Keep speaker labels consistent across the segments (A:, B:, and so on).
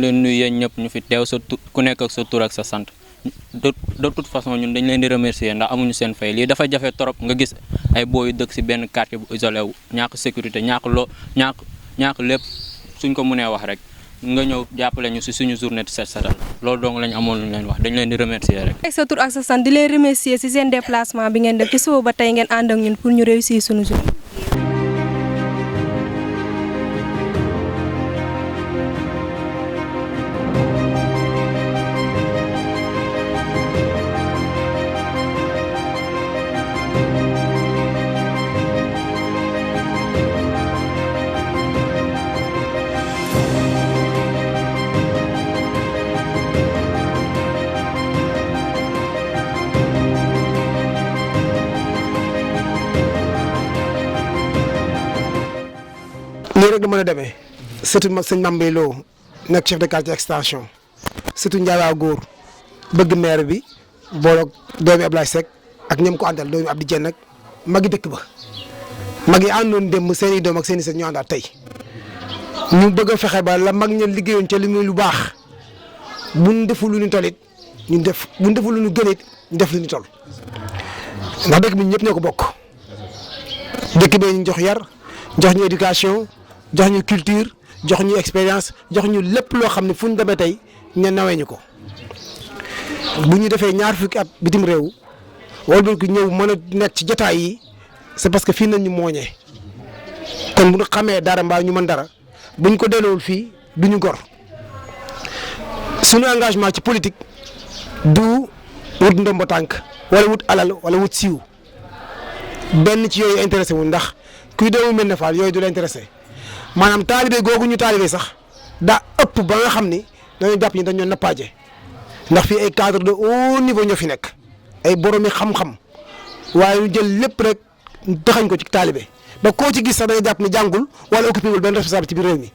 A: leen nuyu yéen ñëpp ñu fi teew sa ku nekk ak sa tur ak sa sant de toute façon ñun dañ leen di remercier ndax amuñu seen fay lii dafa jafe trop nga gis ay booy yu dëkk si benn quartier bu isolé wu ñàkk sécurité ñàkk lépp suñ ko mënee wax rek nga ñëw jàppale ñu si suñu journée de set setal loolu dong lañ amoon lu leen wax dañ leen di remercier rek.
B: ak sa tur ak sa sant di leen remercier si seen déplacement bi ngeen def ci suba ba tey ngeen ànd ak ñun pour ñu réussir suñu journée.
C: nii rek da mën a demee surtout sëñ Mame Mbaye Lo nekk chef de quartier extension surtout Ndiaye góor bëgg maire bi booloog doomi Ablaye Seck ak ñoom ko àndal doomi Abdou Dieng nag magi dëkk ba mag yi àndoon démb seen i doom ak seen i sët ñu àndaat tey ñu bëgg a fexe ba la mag ña liggéeyoon ca li muy lu baax buñ deful lu ñu toll it ñu def buñ deful lu ñu gën it ñu def lu ñu toll ndax dëkk bi ñëpp ñoo ko bokk dëkk bi ñu jox yar jox ñu éducation jox ñu culture jox ñu expérience jox ñu lépp loo xam ne fu ñu demee tey ña nawee ñu ko bu ñu defee ñaar fukki at bitim réew wala ko ñëw mën a nekk ci jotaay yi c'est parce que fii nañ ñu mooñee kon bu ñu xamee dara mbaa ñu mën dara buñ ko delloowul fii du ñu gor suñu engagement ci politique du wut ndombo tànk wala wut alal wala wut siiw benn ci yooyu intéressé wu ndax kuy doomu Médina Fall yooyu du la intéressé maanaam taalibe googu ñu taalibe sax daa ëpp ba nga xam ni dañoo jàpp ni dañoo nappaaje ndax fii ay cadre de haut niveau ñoo fi nekk ay boromi xam-xam waaye ñu jël lépp rek taxañ ko ci taalibe ba koo ci gis sax da nga jàpp ni jàngul wala occupé wul benn responsable ci biir réew mi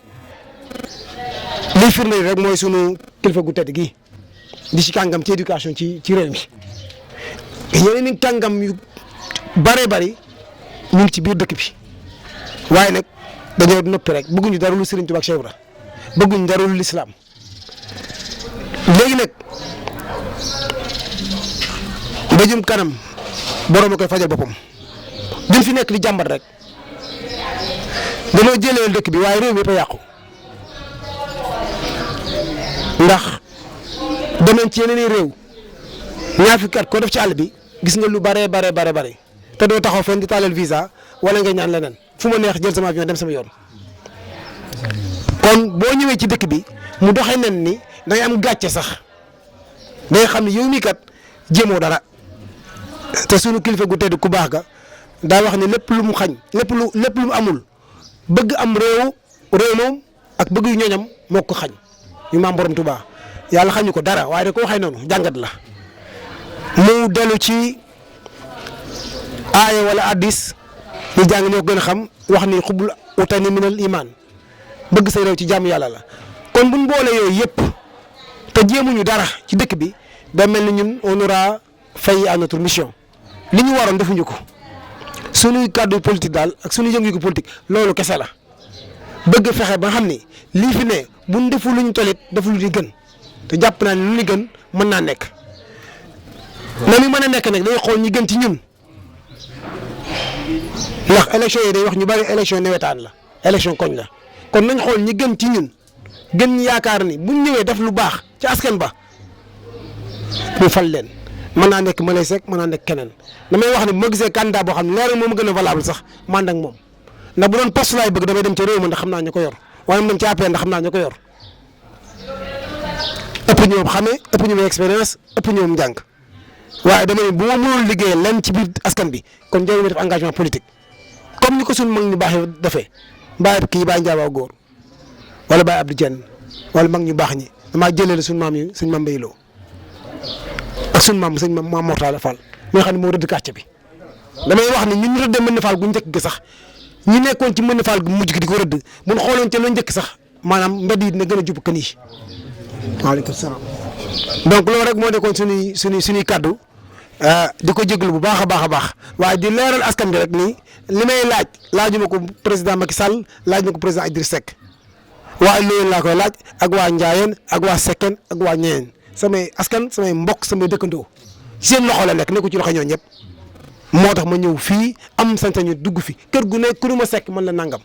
C: liy firnde rek mooy sunu kilifa gu tedd gi di ci kàngam ci éducation ci réew mi yeneen i kàngam yu bëree bëri ñu ngi ci biir dëkk bi waaye nag dañoo noppi rek bëgguñu dara lu Serigne Touba ak Cheikh Ibra bëgguñu dara lu lislaam léegi nag mbéjum kanam borom a koy fajal boppam duñ fi nekk di jàmbat rek dañoo jëlee dëkk bi waaye réew mi yëpp a yàqu ndax danañ ci yeneen i réew ñaar fukki at ko def ci àll bi gis nga lu bare te doo taxaw fenn di taalal visa wala nga ñaan leneen fu ma neex jël sama avion dem sama yoon kon boo ñëwee ci dëkk bi mu doxee nen ni da ngay am gàcce sax day xam ne yow mii kat jéemoo dara te sunu kilifa gu tedd ku baax ga daa wax ne lépp lu mu xañ lépp lu mu amul bëgg am réew moom ak bëgg yu ñooñam moo ko xañ ñu maam borom Tuubaa yàlla xañu ko dara waaye da ko waxee noonu jàngat la mu dellu ci aaya wala addis ñu jàng ñoo ko gën a xam wax ni xubul utani minal iman bëgg sa réew ci jàmm yàlla la kon buñ boole yooyu yëpp te jéemuñu dara ci dëkk bi da mel ni ñun on aura failli à notre mission li ñu waroon defuñu ko suñuy kàddu politique daal ak suñu yëngu-yëngu politique loolu kese la bëgg fexe ba xam ni lii fi ne buñ deful lu ñu tolit deful lu ñu gën te jàpp naa ne lu ñu gën mën naa nekk na mi mën a nekk nag day xool ñi gën ci ñun ndax élection yi day wax ñu bari élection nawetaan la élection koñ la kon nañ xool ñi gën ci ñun gën ñi yaakaar ni buñ ñëwee def lu baax ci askan ba ñu fal leen mën naa nekk Malay Seck mën naa nekk keneen damay wax ne bu ma gisee candidat boo xam ne leer moom gën a valable sax ma ànd ak moom ndax bu doon poste laay bëgg damay dem ca réew ma ndax xam naa ñu ko yor waaye mu dem ci APR ndax xam naa ñu ko yor ëpp ñoom xamee ëpp ñoom expérience ëpp ñoom njàng waaye dama ne bu ma mënul liggéeyal lenn ci biir askan bi kon jarul ma def engagement politique comme ni ko suñu mag ñu baax yi defee Baye kii Baye Ndiaye góor wala Baye Abdou Dieng wala mag ñu baax ñi damaa jëlee suñu maam yi suñu Mame Mbaye Lo ak suñu maam sëñ Maam Mortala Fall mi nga xam ne moo rëdd quartier bi damay wax ne ñun ñu rëddee Médina Fall gu njëkk gi sax ñi nekkoon ci Médina Fall gu mujj gi di ko rëdd bu ñu xooloon ca la njëkk sax maanaam mbedd yi dina gën a jub kan yi. waaleykum salaam. donc loolu rek moo nekkoon suñuy kaddu di ko jéglu bu baax a baax waaye di leeral askan bi rek nii li may laajuma ko président Macky Sall laaj na ko président Idriss Seck waa Loyen laa koy laaj ak waa Ndiayeen ak waa Sekken ak waa Ñeen samay askan samay mbokk samay dëkkandoo seen loxo la nekk nekku ci loxo ñoo ñëpp moo tax ma ñëw fii am sañ-sañu dugg fi kër gu ne ku nu ma sekk man la nangam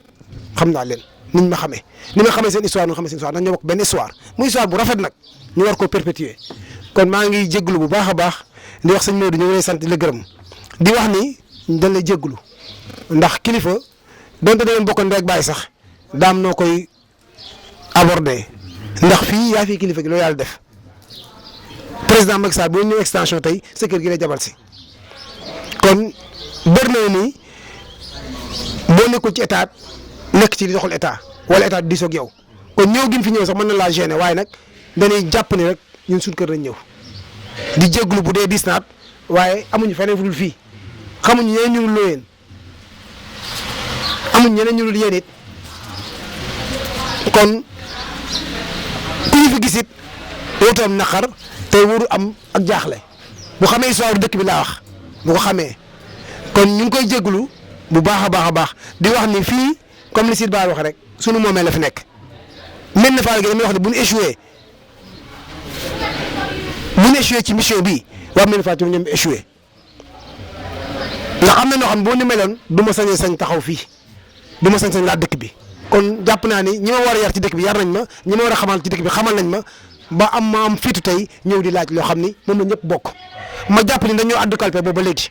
C: xam naa leen niñ ma xamee ni ma xamee seen histoire ñu xamee seen histoire ndax ñoo bokk benn histoire muy histoire bu rafet nag ñu war koo perpétuer kon maa ngi jégalu bu baax a baax di wax sëñ Modou ñu ngi lay sant di la gërëm di wax ni dañ lay jégalu ndax kilifa donte da ngeen bokk ndey ak baay sax daam noo koy aborder ndax fii yaa fi kilifa gi loolu yàlla def président Macky Sall boo ñëw extension tey sa kër gi lay jabal si kon bëri na ni boo nekkul ci état nekk ci di doxal état wala état di diisoo ak yow kon ñëw gi fi ñëw sax mën na laa gêner waaye nag dañuy jàpp ni rek ñun suñu kër lañ ñëw di jégalu bu dee diis naat waaye amuñu feneen fu dul fii xamuñu ñeneen ñu dul Loyen amuñu ñeneen ñu dul yéen it kon ku ñu fi gis it dootu am naqar tey waru am ak jaaxle bu xamee histoire dëkk bi laa wax bu ko xamee kon ñu ngi koy jégalu bu baax a baax a baax di wax ni fii comme li Sidi Ba wax rek sunu moomee la fi nekk mel na Fall gi damay wax ne bu ñu échoué ci mission bii waa mel na Fall ci ñoom échoué ndax am na noo xam ne boo ni meloon du ma sañ taxaw fii du ma sañ laa dëkk bi kon jàpp naa ni ñi ma war a yar ci dëkk bi yar nañ ma ñi ma war a xamal ci dëkk bi xamal nañ ma ba ma am fiitu tey ñëw di laaj loo xam ni moom la ñëpp bokk ma jàpp ni dañoo addu kalpe boobu ba léegi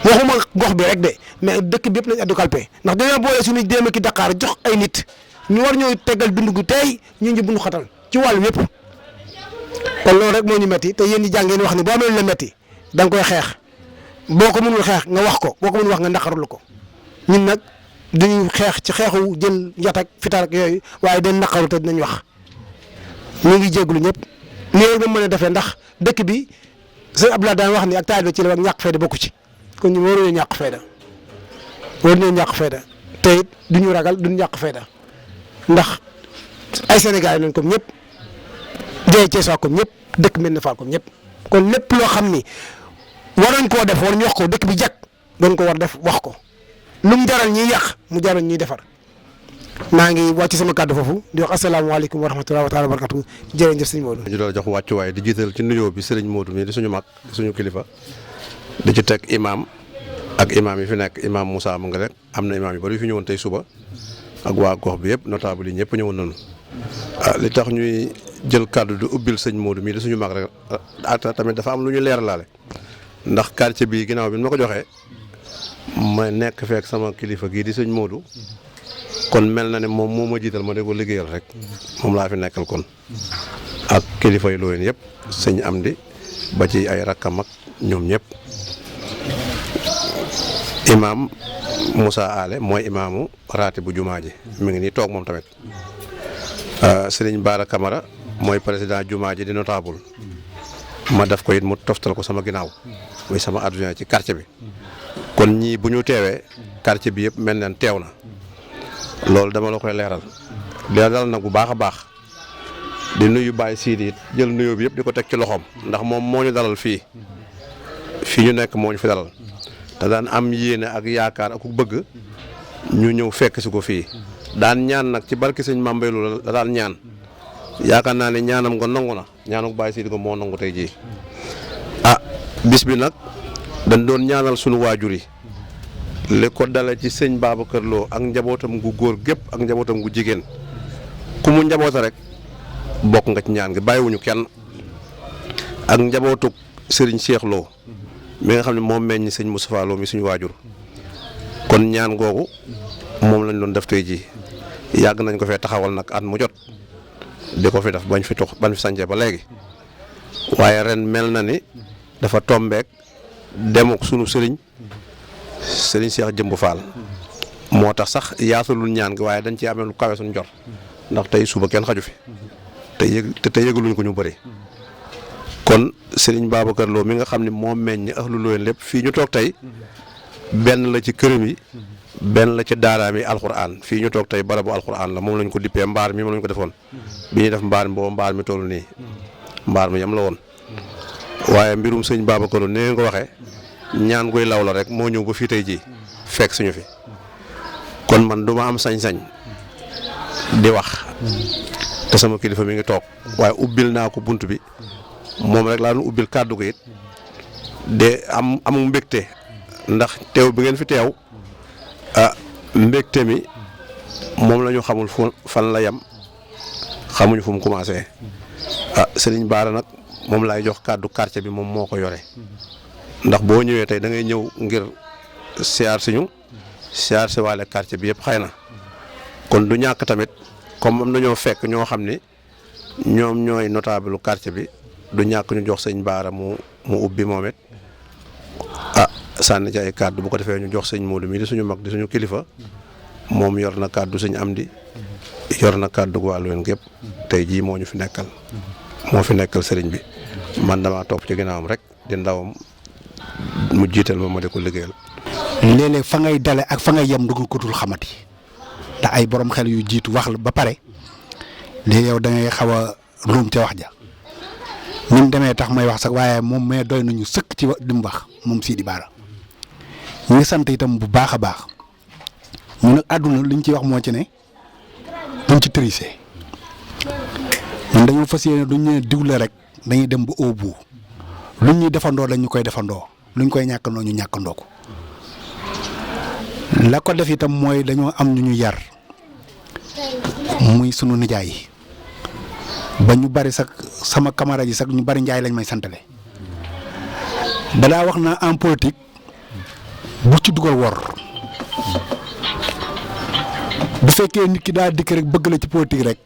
C: waxuma gox bi rek de mais dëkk bi yëpp nañ addu kalpe ndax dañoo boole suñu déem ki Dakar jox ay nit ñu war ñoo tegal dund gu tey ñu ngi bunu xatal ci wàllu yëpp kon loolu rek moo ñu metti te yéen ñi jàng ngeen wax ni boo amee lu la metti da nga koy xeex boo ko mënul xeex nga wax ko boo ko mënul wax nga naqarlu ko ñun nag duñu xeex ci xeexu jël yat ak fital ak yooyu waaye dañ naqaru te dinañ wax ñu ngi jégalu ñëpp nii rek nga mën a defee ndax dëkk bi sëñ Abdoulaye daan wax ni ak taalibe ci la ak ñàkk fayda bokku ci kon ñu waruñoo ñàkk fayda te it duñu ragal duñu ñàkk fayda ndax ay Sénégal lañ comme ñëpp dee Cees waa comme ñëpp dëkk mel na Fall comme ñëpp kon lépp loo xam ni war nañ koo def war ñu wax ko dëkk bi jag doon ko war def wax ko lu mu jaral ñuy yàq mu jaral ñuy defar maa ngi wàcc sama kàddu foofu di wax asalaamaaleykum wa rahmatulah wa taala wa barakatu jërëjëf sëñ Modou.
D: ñu doon jox wàccuwaay di jiital ci nuyoo bi sëriñ Modou mi di suñu mag di suñu kilifa di ci teg imaam ak imaam yi fi nekk imaam Moussa mu nga rek am na imaam yu bari yu fi ñëwoon tey suba ak waa gox bi yëpp notable yi ñëpp ñëwoon nañu li tax ñuy jël kàddu di ubbil sëñ Modou mii di suñu mag rek tamit dafa am lu ñu leeralaale ndax quartier bii ginnaaw bi ma ko joxee ma nekk fekk sama kilifa gii di sëñ Modou kon mel na ne moom moo ma jiital ma de ko liggéeyal rek moom laa fi nekkal kon ak kilifa yi Loyen yëpp sëñ Amdi ba ci ay rakkam ak ñoom ñëpp imaam Moussa Ale mooy imaamu raati bu jumaa ji mi ngi nii toog moom tamit Sëriñ Bara Camara mooy président jumaa ji di notable ma def ko it mu toftal ko sama ginnaaw muy sama adjoint ci quartier bi kon ñii bu ñu teewee quartier bi yëpp mel neen teew na loolu dama la koy leeral dal nag bu baax a baax di nuyu Baye Sidi it jël nuyoo bi yëpp di ko teg ci loxoom ndax moom moo ñu dalal fii ñu nekk moo ñu fi dalal te daan am yéene ak yaakaar ak ku bëgg ñu ñëw fekk si ko fii daan ñaan nag ci barki sëñ Mame Mbaye Lo la daan ñaan yaakaar naa ne ñaanam nga nangu na ñaanu Baye Sidi ko moo nangu tey jii bis bi nag dañ doon ñaanal sunu waajur yi li ko dale ci sëñ Babacar Lo ak njabootam gu góor gépp ak njabootam gu jigéen ku mu njaboota rek bokk nga ci ñaan gi bàyyiwuñu kenn ak njabootu Serigne Cheikh Lo mi nga xam ne moom meññ sëñ Moustapha Lo mi suñu waajur kon ñaan googu moom lañ doon def tey jii yàgg nañ ko fee taxawal nag at mu jot di ko fi def bañ fi sancee ba léegi waaye ren mel na ni dafa tombeek demuk sunu sëriñ Cheikh Jëmbu Fall moo tax sax yaatalul ñaan gi waaye dañ ci amee lu kawe suñu jot ndax tey suba kenn xaju fi te yëgaluñ ko ñu bëri kon Serigne Babacar Lo mi nga xam ne moo meññ ahlu Loyen lépp fii ñu toog tey benn la ci këram yi benn la ci daaraam yi alxuraan fii ñu toog tey barabu alxuraan la moom lañ ko dippee mbaar mi moom lañ ko defoon bi ñuy def mbaar mi booba mbaar mi toll nii mbaar mi yam la woon waaye mbirum sëñ Babacar Lo ni ngeen ko waxee ñaan guy law la rek moo ñëw ba fii tey jii fekk suñu fi kon man du ma am sañ-sañ di wax te sama kilifa mi ngi toog waaye ubbil naa ko bunt bi moom rek laa nu ubbil kàddu ko it de amu mbégte ndax teew bi ngeen fi teew mbégte mi moom la ñu xamul fan la yem xamuñu fu mu commencé Serigne Bara nag moom laay jox kàddu quartier bi moom moo ko yore ndax boo ñëwee tey da ngay ñëw ngir siyaar si waale quartier bi yëpp xëy na kon du ñàkk tamit comme am nañoo fekk ñoo xam ne ñoom ñooy notable quartier bi du ñàkk ñu jox sëñ Bara mu ubbi moom it sànni ci ay kàddu bu ko defee ñu jox sëñ Modou mi di suñu mag di suñu kilifa moom yor na kàddu sëñ Amdi yor na kàddu wàllu wen gépp tey jii moo ñu fi nekkal moo fi nekkal sëriñ bi man damaa topp ci ginnaawam rek di ndawam mu jiital ma di ko liggéeyal.
E: léeg-léeg fa ngay dale ak fa ngay yem du nga ko dul xamati te ay borom xel yu jiitu wax la ba pare léegi yow da ngay xaw a ruum ca wax ja ñun demee tax may wax sax waaye moom mais doy nañu sëkk ci li mu wax moom Sidi Bara ñu ngi sant itam bu baax a baax ñu nag àdduna liñ ci wax moo ci ne duñ ci tricher ñun dañoo fas yéene duñ ne diw la rek dañuy dem ba au bout luñ ñuy defandoo dañu koy defandoo luñ koy ñàkkandoo ñu ñàkkandoo ko la ko def itam mooy dañoo am ñu ñu yar muy sunu nijaay yi ba ñu bari sax sama camarade yi sax ñu bari njaay lañ may santale dalaa wax na en politique bu ci dugal wor bu fekkee nit ki daa dikk rek bëgg la ci politique rek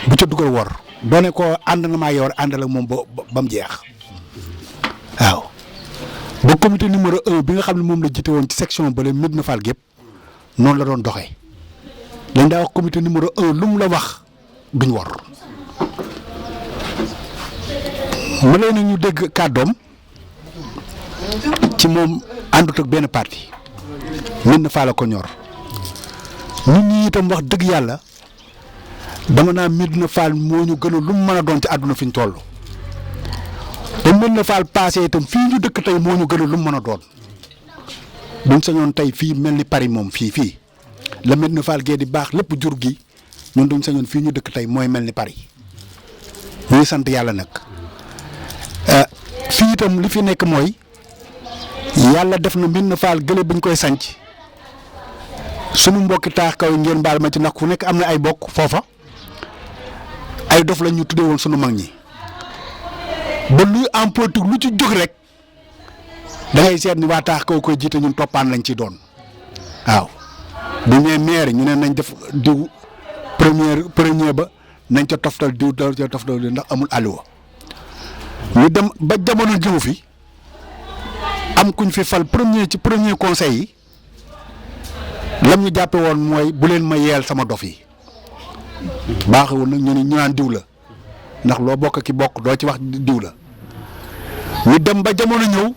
E: bu ca dugal wor doone ko ànd na maa yow àndal ak moom ba mu jeex waaw ba comité numéro 1 bi nga xam ne moom la jiite woon ci section bële Médina Fall gépp noonu la doon doxee dañ daa wax comité numéro 1 lu mu la wax duñ wor ma leen na ñu dégg kàddoom ci moom àndut ak benn parti Médina Fall la ko ñor nit ñi itam wax dëgg yàlla dama naa Médina Fall moo ñu gën a lu mu mën a doon ci àdduna fi ñu toll te Médina Fall passé itam fii ñu dëkk tey moo ñu gën a lu mu mën a doon buñ sañoon tey fii mel ni Paris moom fii la Médina Fall gee di baax lépp jur gi ñun duñ sañoon fii ñu dëkk tey mooy mel ni Paris ñuy sant yàlla nag fii itam li fi nekk mooy yàlla def na Médina Fall gële buñ koy sanc sunu mbokki taax kaw ngeen baal ma ci ndax ku nekk am na ay bokk foofa ay dof la ñu tuddee woon sunu mag ñi ba luy en politique lu ci jóg rek da ngay seet ni waa taax kaw koy jiite ñun toppaan lañ ci doon waaw bu ñëwee maire ñu ne nañ def diw premier ba nañ ca toftal diw ca toftal ndax amul alluwa ñu dem ba jamono jiw fi am kuñ fi fal ci premier conseil yi lam ñu jàppe woon mooy bu leen ma yeel sama dof yi baaxewul nag ñu naan diw la ndax loo bokk ki bokk doo ci wax diw la ñu dem ba jamono ñëw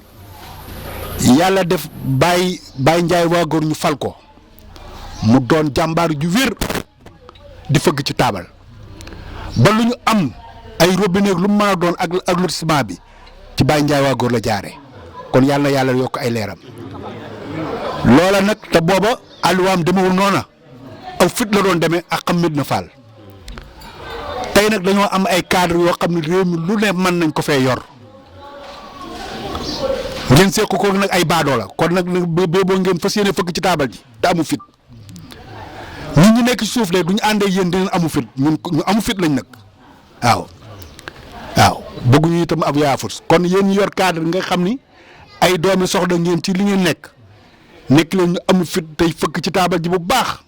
E: yàlla def Baye Ndiaye waa góor ñu fal ko mu doon jàmbaar ju wér di fëgg ci taabal ba lu ñu am ay robinet lu mu mën a doon ak lotissement bi ci Baye Ndiaye waa góor la jaare kon yàlla yokk ay leeram loola nag te booba alluwaam demewul noona aw fit la doon demee ak xam Médina Fall tey nag dañoo am ay cadre yoo xam ne réew mi lu ne mën nañ ko fee yor ngeen seq ko nag ay baadoo la kon nag boo ngeen fas yéene fëgg ci taabal ji te amu fit ñun ñu nekk ci suuf de duñu àndee yéen dinañ amu fit ñu amu fit lañ nag waaw bëgguñu itam ab yaafus kon yéen ñu yor cadre nga xam ni ay doomi soxna ngeen ci li ngeen nekk leen ñu amu fit tey fëgg ci taabal ji bu baax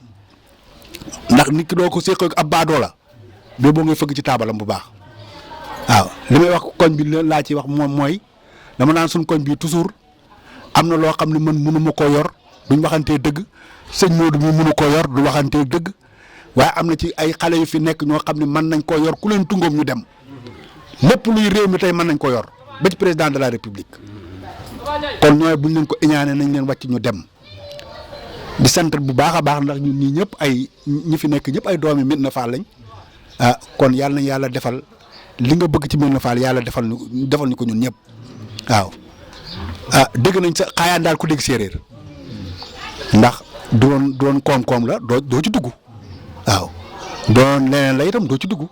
E: ndax nit ki doo ko seq ak ab baadoo la boo ngay fëgg ci taabalam bu baax waaw li may wax koñ bi laa ci wax moom mooy dama naan suñ koñ bi toujours am na loo xam ne man mënu ma koo yor duñ waxantee dëgg sëñ Modou mi mënu koo yor du waxantee dëgg waaye am na ci ay xale yu fi nekk ñoo xam ne mën nañ koo yor ku leen tungoom ñu dem lépp luy réew mi tey mën nañ ko yor ba ci président de la république kon ñooy buñ leen ko iñaane nañ leen wàcc ñu dem di sant bu baax a baax ndax ñun ñii ñëpp ay ñi fi nekk ñëpp ay doomi Médina Fall lañ kon yàlla nañ yàlla defal li nga bëgg ci Médina Fall yàlla defal ñu ko ñun ñëpp waaw dégg nañ sa xaayaan daal ku dégg séeréer ndax du doon koom-koom la doo ci dugg waaw doon leneen la itam doo ci dugg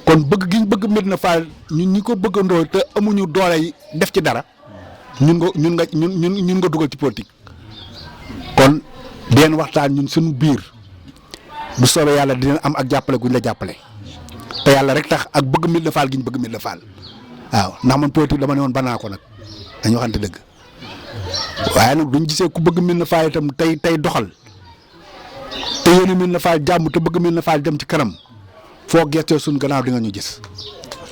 E: kon bëgg gi ñu bëgg Médina Fall ñun ñi ko bëggandoo te amuñu doole yi def ci dara ñun nga dugal ci politique kon den waxtaan ñun suñu biir bu soobee yàlla dina am ak jàppale guñ la jàppale te yàlla rek tax ak bëgg Médina Fall gi ñu bëgg Médina Fall waaw ndax man politique dama ne woon banaa ko nag dañu waxante dëgg waaye nag duñ gisee ku bëgg Médina Fall itam tey doxal te yéen Médina Fall jàmm te bëgg Médina Fall dem ci kanam foo gëstoo suñ gannaaw di nga ñu gis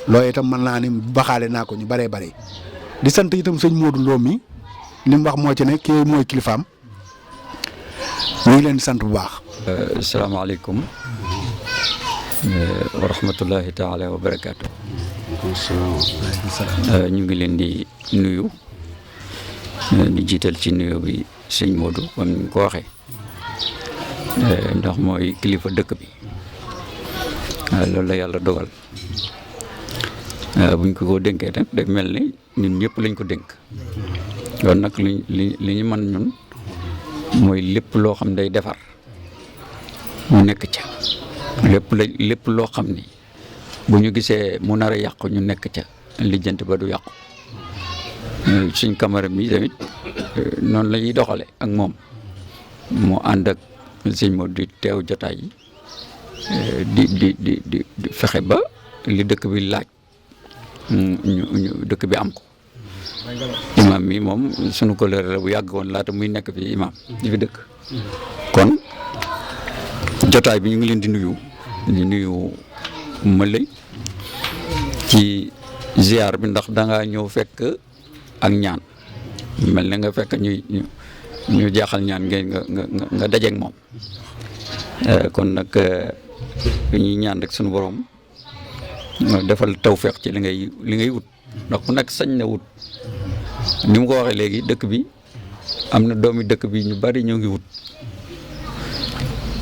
E: loolu itam mën naa ni baxaale naa ko ñu bëree bëri di sant itam sëñ Modou Lo mi li mu wax moo ci ne kii mooy kilifaam ñu ngi leen di sant bu baax.
F: asalaamaaleykum wa rahmatullahi taala wa barakaatu. ñu ngi leen di nuyu di jiital ci nuyu bi sëñ Modou comme ni nga ko waxee ndax mooy kilifa dëkk bi loolu la yàlla dogal buñ ko dénkee nag day mel ni ñun ñëpp lañ ko dénk loolu nag li ñu mën ñun mooy lépp loo xam day defar mu nekk ca lépp loo xam ni bu ñu gisee mu nar a yàqu ñu nekk ca lijjanti ba du yàqu suñ camara mi tamit noonu la ñuy doxale ak moom mu ànd ak sëñ Modou di teew jotaay yi di fexe ba li dëkk bi laaj ñu dëkk bi am ko imam mi moom sunu couleur la bu yàgg woon laata muy nekk fi imam di fi dëkk kon jotaay bi ñu ngi leen di nuyu Mëlëy ci ziar bi ndax danga ñëw fekk ak ñaan mel na nga fekk ñu jaaxal ñaan nga dajeeg moom kon nag ñuy ñaan rek sunu borom defal tawfeex ci li ngay wut ndax ku nekk sañ na wut ni mu ko waxee léegi dëkk bi am na doomi dëkk bi ñu bari ñoo ngi wut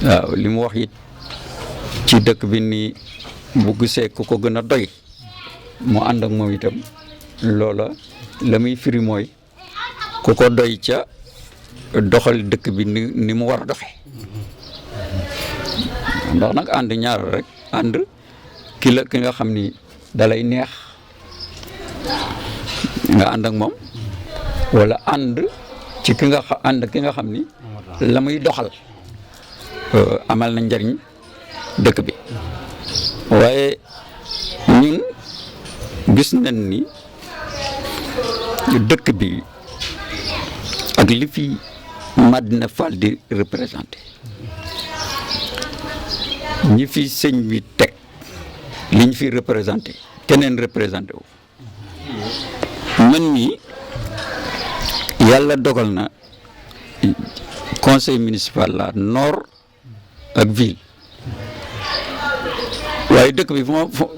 F: waaw li mu wax it ci dëkk bi ni bu gisee ku ko gën a doy mu ànd ak moom itam loola la muy firi mooy ku ko doy ca doxal dëkk bi ni mu war a doxe ndax nag ànd ñaar rek ànd ki nga xam ni dalay neex nga ànd ak moom wala ànd ci ki nga xam ni la muy doxal amal na njariñ dëkk bi waaye ñun gis nañ ni dëkk bi ak li fi Médina Fall di représenté ñi fi sëñ bi teg li ñu fi représenté keneen représenté wu man mii yàlla dogal na conseil municipal la nord ak ville waaye dëkk bi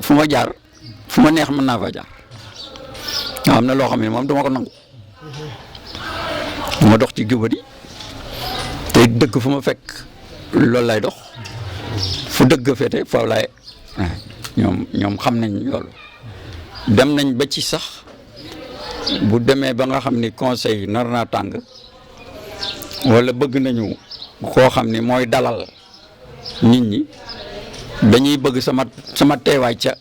F: fu ma jaar fu ma neex mën naa fa jaar nga xam ne loo xam ne moom dama ko nangu ma dox ci jubadi te dëkk fu ma fekk loolu lay dox fu dëgg fete faaw laay ñoom xam nañ loolu dem nañ ba ci sax bu demee ba nga xam ni conseil nar naa tàng wala bëgg nañu koo xam ni mooy dalal nit ñi dañuy bëgg sama teewaay ca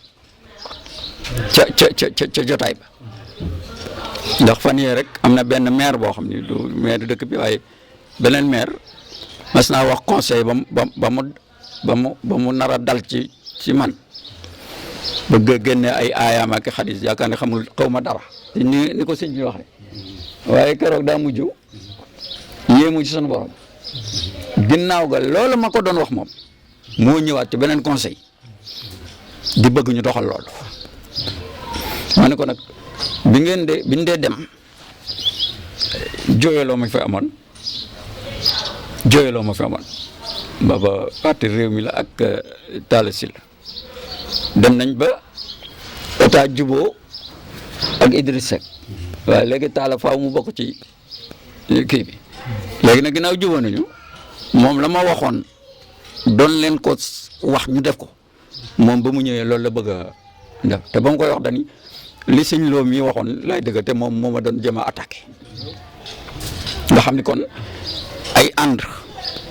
F: jotaay ba ndax fan yee rek am na benn maire boo xam ni du maire dëkk bi waaye beneen maire mas naa wax conseil ba mu nar a dal ci man bëgg a génne ay aayaam ak xadis yaakaar ne xaw ma dara ni ko sëñ bi waxee waaye keroog daa mujj yéemu ci sunu borom ginnaaw ga loolu ma ko doon wax moom moo ñëwaat ci beneen conseil di bëgg ñu doxal loolu ma ne ko nag bi ñu dee dem jooyaloo ma fi amoon baba parti réew mi la ak Talla Sylla dem nañ ba état juboo ak Idriss Seck waaye léegi Talla faaw mu bokk ci kii bi léegi nag ginnaaw juboo nañu moom la ma waxoon doon leen ko wax ñu def ko moom ba mu ñëwee loolu la bëgg a def te ba mu koy wax dani li sëñ Lo mi waxoon lay dëgg te moom moo ma doon jëm a attaqué nga xam ni kon ay ànd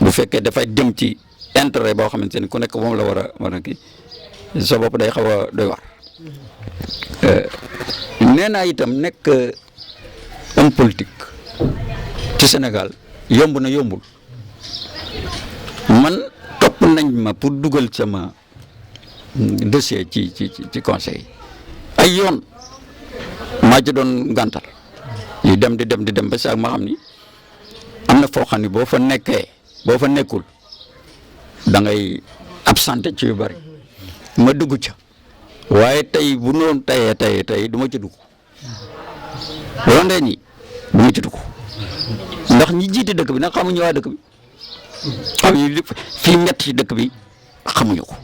F: bu fekkee dafay dem ci intérêt boo xamante ni ku nekk moom la war a kii sa bopp day xaw a doy war nee naa itam nekk homme politique ci Sénégal yomb na yombul man topp nañ ma pour dugal sama dossier ci conseil ay yoon maa ci doon gàntal di dem ba sax ma xam ni am na foo xam ne boo fa nekkul da ngay absenté ci yu bari ma dugg ca waaye tey bu noonu tey du ma ci dugg rondee ñi du ma ci dugg ndax ñi jiite dëkk bi nag xamuñu waa dëkk bi xamuñu fii metti ci dëkk bi xamuñu ko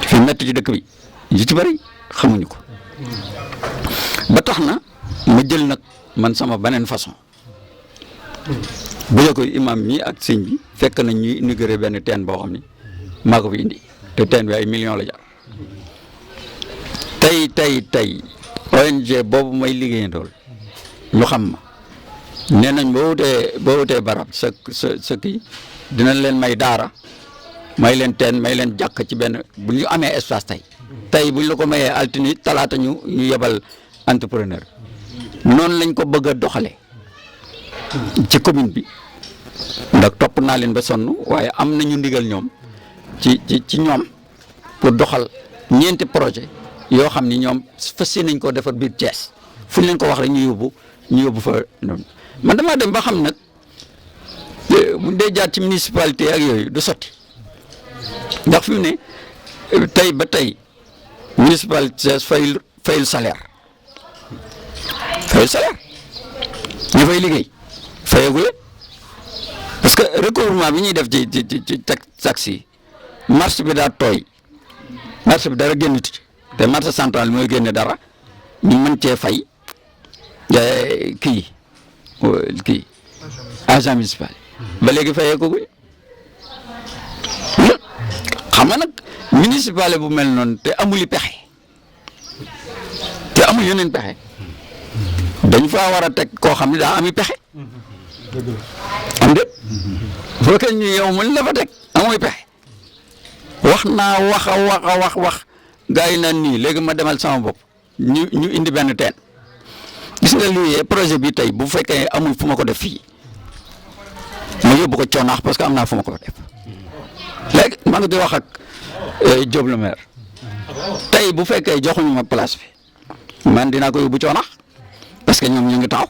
F: fii metti ci dëkk bi yu ci bari xamuñu ko ba tax na ma jël nag man sama beneen façon bu dee ko imam mi ak sëñ bi fekk nañ ñuy inauguré benn teen boo xam ni maa ko fi indi te teen bi ay millions la jar tey ONG boobu may liggéeyandool ñu xam ma nee nañ boo wutee barab sa kii dinañ leen may daara may leen teen may leen jàkk ci benn bu ñu amee espace tey bu ñu la ko mayee altine talaata ñu yebal entrepreneur noonu lañ ko bëgg a doxale ci commune bi ndax topp naa leen ba sonn waaye am nañu ndigal ñoom ci ñoom pour doxal ñeenti projet yoo xam ni ñoom fas yéene nañ ko defar biir Thiès fu ñu leen ko wax rek ñu yóbbu fa noonu man damaa dem ba xam nag bu dee jaar ci municipalité ak yooyu du sotti ndax fi mu ne tey ba tey municipalité fayul salaire ñu fay liggéey fayagule parce que recouvrement bi ñuy def ci taxes yi marché bi daa tooy marché bi dara génn ci te marché central mooy génne dara ñu mën cee fay kii agent municipal ba léegi fayee ko guñ xam nga nag municipal bu mel noonu te amuli pexe te amul yeneen pexe dañ faa war a teg koo xam ne daa ami pexe am de foo kenn ñu yow mën la fa teg amuy pexe wax naa wax gars yi naan nii léegi ma demal sama bopp ñu indi benn teen gis nga lii projet bi tey bu fekkee amul fu ma ko def fii ma yóbbu ko coonaax parce que am naa fu ma ko def léegi maa ngi di wax ak Diop le maire tey bu fekkee joxuñu ma place bi man dinaa ko yóbbu coonaax parce que ñoom ñu ngi taxaw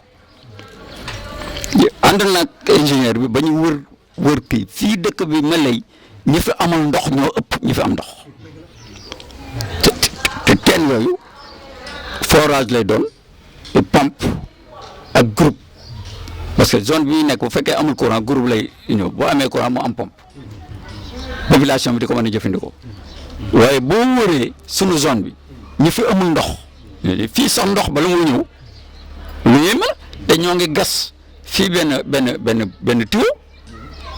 F: ànd nag ingénieur bi ba ñu wër kii fii dëkk bi mel lay ñi fi amul ndox ñoo ëpp ñi fi am ndox te teen yooyu forage lay doon pompe ak groupe parce que zone bi ñuy nekk bu fekkee amul courant groupe lay ñëw boo amee courant mu am pompe population bi di ko mën a jëfandikoo waaye boo wëree sunu zone bi ñi fi amul ndox fii sax ndox ba lu muy ñëw lu yéeme la te ñoo ngi gas fii benn tuyau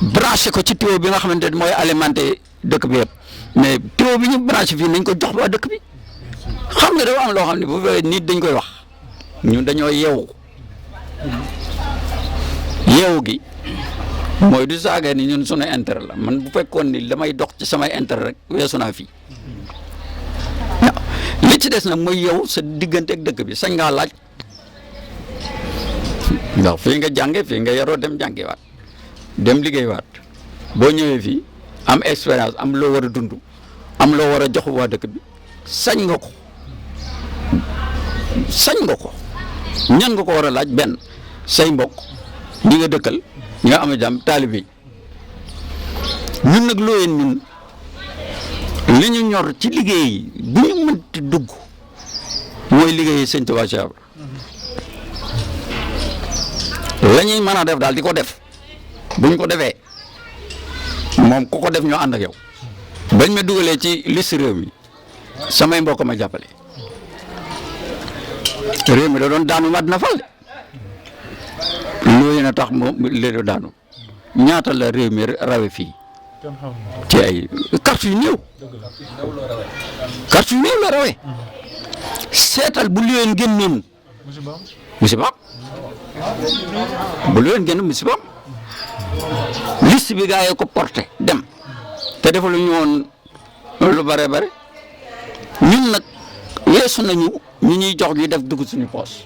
F: branché ko ci tuyau bi nga xamante ne mooy alimenté dëkk bi yëpp mais tuyau bi ñu branché fii nañ ko jox waa dëkk bi xam nga dafa am loo xam ne bu fekkee nit dañ koy wax ñun dañoo yeewu gi mooy du saagee ni ñun sunu intérêt la man bu fekkoon ni damay dox ci samay intérêt rek weesu naa fii waaw li ci des nag mooy yow sa diggante ak dëkk bi sañ ngaa laaj ndax fii nga jànge fii nga yaroo dem jàngewaat dem liggéeywaat boo ñëwee fii am expérience am loo war a dund am loo war a jox waa dëkk bi sañ nga ko ñan nga ko war a laaj benn say mbokk ñi nga dëkkal ñi nga am jàmm taalibe yi ñun nag looyeen ñun li ñu ñor ci liggéey bu ñu mënti dugg mooy liggéey sëñ Tuubaa Cheikh la ñuy mën a def daal di ko def buñ ko defee moom ku ko def ñoo ànd ak yow bañ ma dugalee ci liste réew mi samay mbokk ma jàppale réew mi da doon daanu ma dina fal de loolu na tax moom léegi daanu ñaata la réew mi rawe fii ci ay carte yu néew la rawe seetal bu leen génnoon musibaam bu leen génn musibaam liste bi gaa yi ko porté dem te defalu ñu woon lu bare bare ñun nag weesu nañu ñu ñuy jox ñu def dugg suñu poos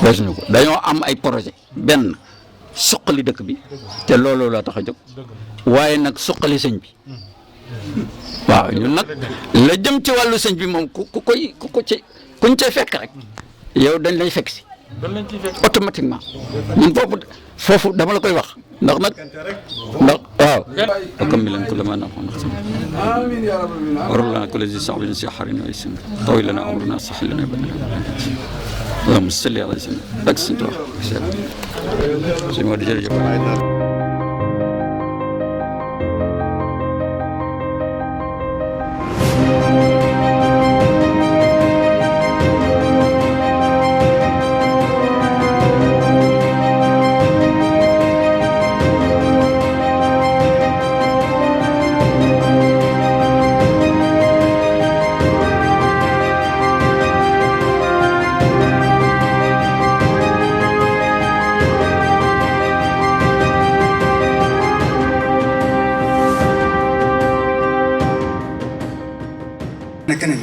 F: weesu ñu ko dañoo am ay projet benn suqali dëkk bi te loolu la tax a jóg waaye nag suqali sëñ bi waaw ñun nag la jëm ci wàllu sëñ bi moom kuñ cay fekk rek yow dañ lay fekk si automatiquement ñun foofu dama la koy wax ndax waaw akam mi leen ko la ma naxoon warulana ko lesi sax bin si xarin way sin tawi lana amruna saxi lana bana allahumma salli ala sayyidina ak sin wax sëñ moo di jërëjëf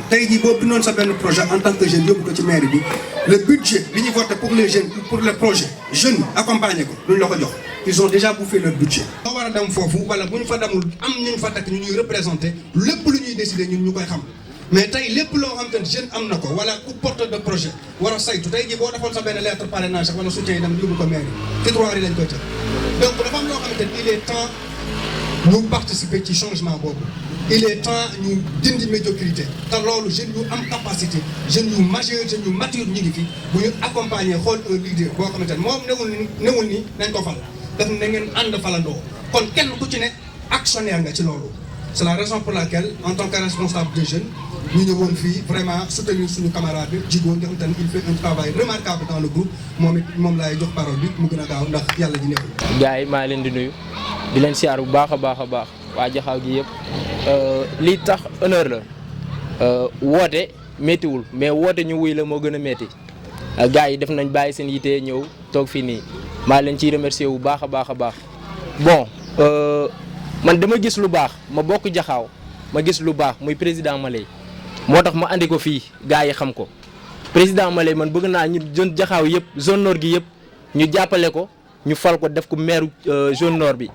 G: tey jii boo bindoon sa benn projet en tant que jeune yóbbu ko ci mairie bi le budget bi ñu voté pour les jeunes pour les projets jeunes accompagner ko duñ la ko jox ils ont déjà bouffé leur budget. boo war a dem foofu wala bu ñu fa demul am ñu fa takk ñu ñuy représenté lépp lu ñuy décider ñun ñu koy xam mais tey lépp loo xam te ne jeune am na ko wala ku porteur de projet war a saytu tey jii boo defoon sa benn lettre parrainage wala soutien yi dem yóbbu ko mairie tiroir yi lañ koy tëj donc dafa am loo xamante ne il est temps ñu participer ci changement boobu. il est temps ñu dindi médiocrité te loolu jeunes yu am capacité jeunes yu majeur jeunes yu mature ñu ngi fi bu ñu accompagner xool un leader boo xamante ne moom newul ni nañ ko fal daf na ngeen ànd falandoo kon kenn ku ci ne actionnaire nga ci loolu c'est la raison pour laquelle en tant que responsable des jeunes ñu ñëwoon fii vraiment soutenir suñu camarade bi Djigo nga xamante ne il fait un travail remarquable dans le groupe moom laay jox parole bi mu gën a gaaw ndax yàlla ji nekkul.
H: gars yi maa leen di nuyu di leen siyaar bu baax a baax a baax waa Jaxaaw gi yëpp lii tax honneur la woote méttiwul mais woote ñu wuy la moo gën a métti gars yi def nañ bàyyi seen yite ñëw toog fii nii maa leen ciy remercier bu baax a baax a baax bon man dama gis lu baax ma bokk Jaxaaw ma gis lu baax muy président Maleye moo tax ma andi ko fii gars yi xam ko président Maleye man bëgg naa ñu zone Jaxaaw yëpp zone nord gi yëpp ñu jàppale ko ñu fal ko def ko maire zone nord bi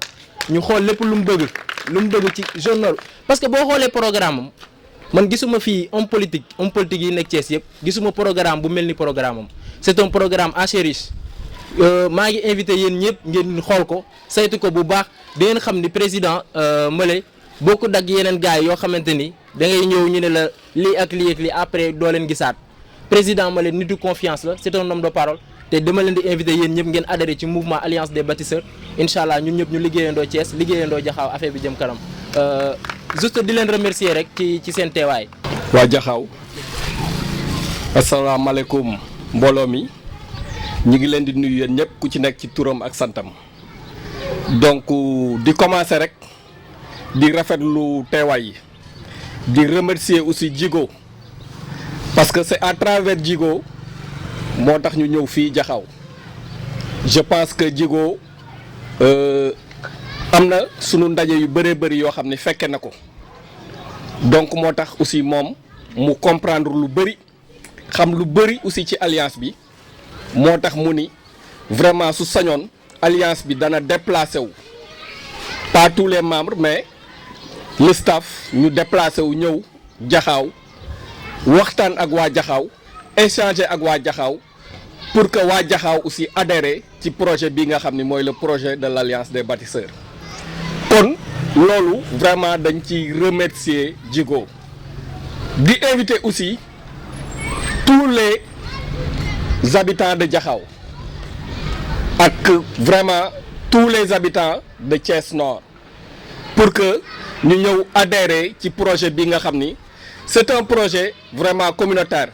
H: ñu xool lépp lu mu bëgg ci zone nord parce que boo xoolee programme am man gisuma fii homme politique yi nekk Thiès yëpp gisuma programme bu mel ni programme am c'est un programme assez riche maa ngi invité yéen ñëpp ngeen xool ko saytu ko bu baax da ngeen xam ni président Maleye bokku dag yeneen gars yoo xamante ni da ngay ñëw ñu ne la lii ak lii après doo leen gisaat président Maleye nitu confiance la c'est un homme de parole te dama leen di invité yéen ñëpp ngeen adhéré ci mouvement alliance des bâtisseurs incha allah ñun ñëpp ñu liggéeyandoo Thiès liggéeyandoo Jaxaaw affaire bi jëm kanam juste di leen remercier rek ci seen teewaay.
I: waa Jaxaaw asalaamaaleykum mbooloo mi ñu ngi leen di nuyu yéen ñëpp ku ci nekk ci turam ak santam donc di commencer rek di rafetlu teewaay yi di remercier aussi Djigo parce que c'est à travers Djigo moo tax ñu ñëw fii Jaxaaw je pense que Djigo am na sunu ndaje yu bëree bëri yoo xam ne fekke na ko donc moo tax aussi moom mu comprendre lu bëri xam lu bëri aussi ci alliance bi moo tax mu ni vraiment su sañoon alliance bi dana déplacé wu pas tous les membres mais le staff ñu déplacé wu ñëw Jaxaaw waxtaan ak waa Jaxaaw échanger ak waa Jaxaaw pour que waa Jaxaaw aussi adhérer ci projet bi nga xam ni mooy le projet de l'alliance des bâtisseurs kon loolu vraiment dañ ci remercier Djigo di inviter aussi tous les habitants de Jaxaaw ak vraiment tous les habitants de Thiès Nord pour que ñu ñëw adhérer ci projet bi nga xam ni c'est un projet vraiment communautaire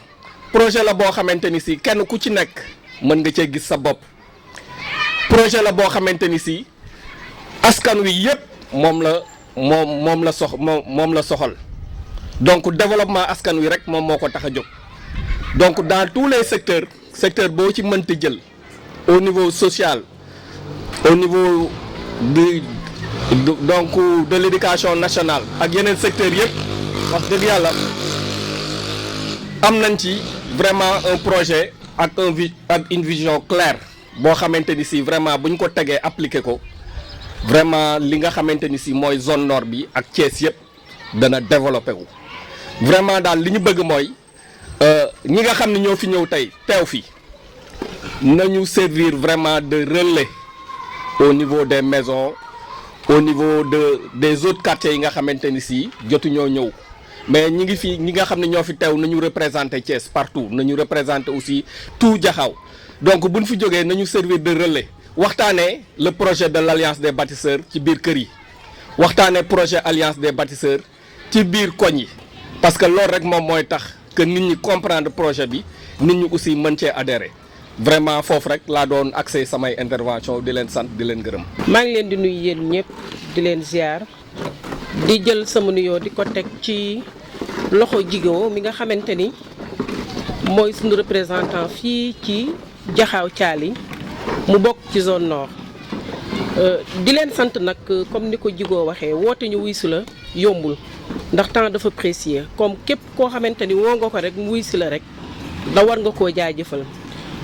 I: projet la boo xamante ni si kenn ku ci nekk mën nga cee gis sa bopp projet la boo xamante ni si askan wi yëpp moom la soxal donc développement askan wi rek moom moo ko tax a jóg donc dans tous les secteur boo ci mënti jël au niveau social au niveau de l'éducation nationale ak yeneen secteurs yëpp wax dëgg yàlla am nañ ci vraiment un projet ak une vision claire boo xamante ni si vraiment bu ñu ko tegee appliqué ko vraiment li nga xamante ni si mooy zone nord bi ak Thiès yëpp dana développé wu. vraiment daal li ñu bëgg mooy ñi nga xam ne ñoo fi ñëw tey teew fi nañu servir vraiment de relais au niveau des maisons au niveau des autres quartiers yi nga xamante ni si jotu ñoo ñëw mais ñi ngi fi ñi nga xam ne ñoo fi teew nañu représenter Thiès partout nañu représenter aussi tout Jaxaaw donc buñ fi jógee nañu servir de relais waxtaanee le projet de l'Alliance des bâtisseurs ci biir kër yi waxtaanee projet Alliance des bâtisseurs ci biir koñ yi parce que loolu rek moom mooy tax que nit ñi comprendre projet bi nit ñi aussi mën cee adhérer vraiment foofu rek laa doon accès samay intervention di leen sant di leen gërëm.
J: maa ngi leen di nuyu yéen ñëpp di leen ziar di jël sama nuyoo di ko teg ci loxo Djigo mi nga xamante ni mooy suñu représentant fii ci Jaxaaw Thialy mu bokk ci zone nord di leen sant nag comme ni ko Djigo waxee woote ñu wuy si la yombul ndax temps dafa précieux comme képp koo xamante ni woo nga ko rek mu wuy si la rek da war nga koo jaajëfal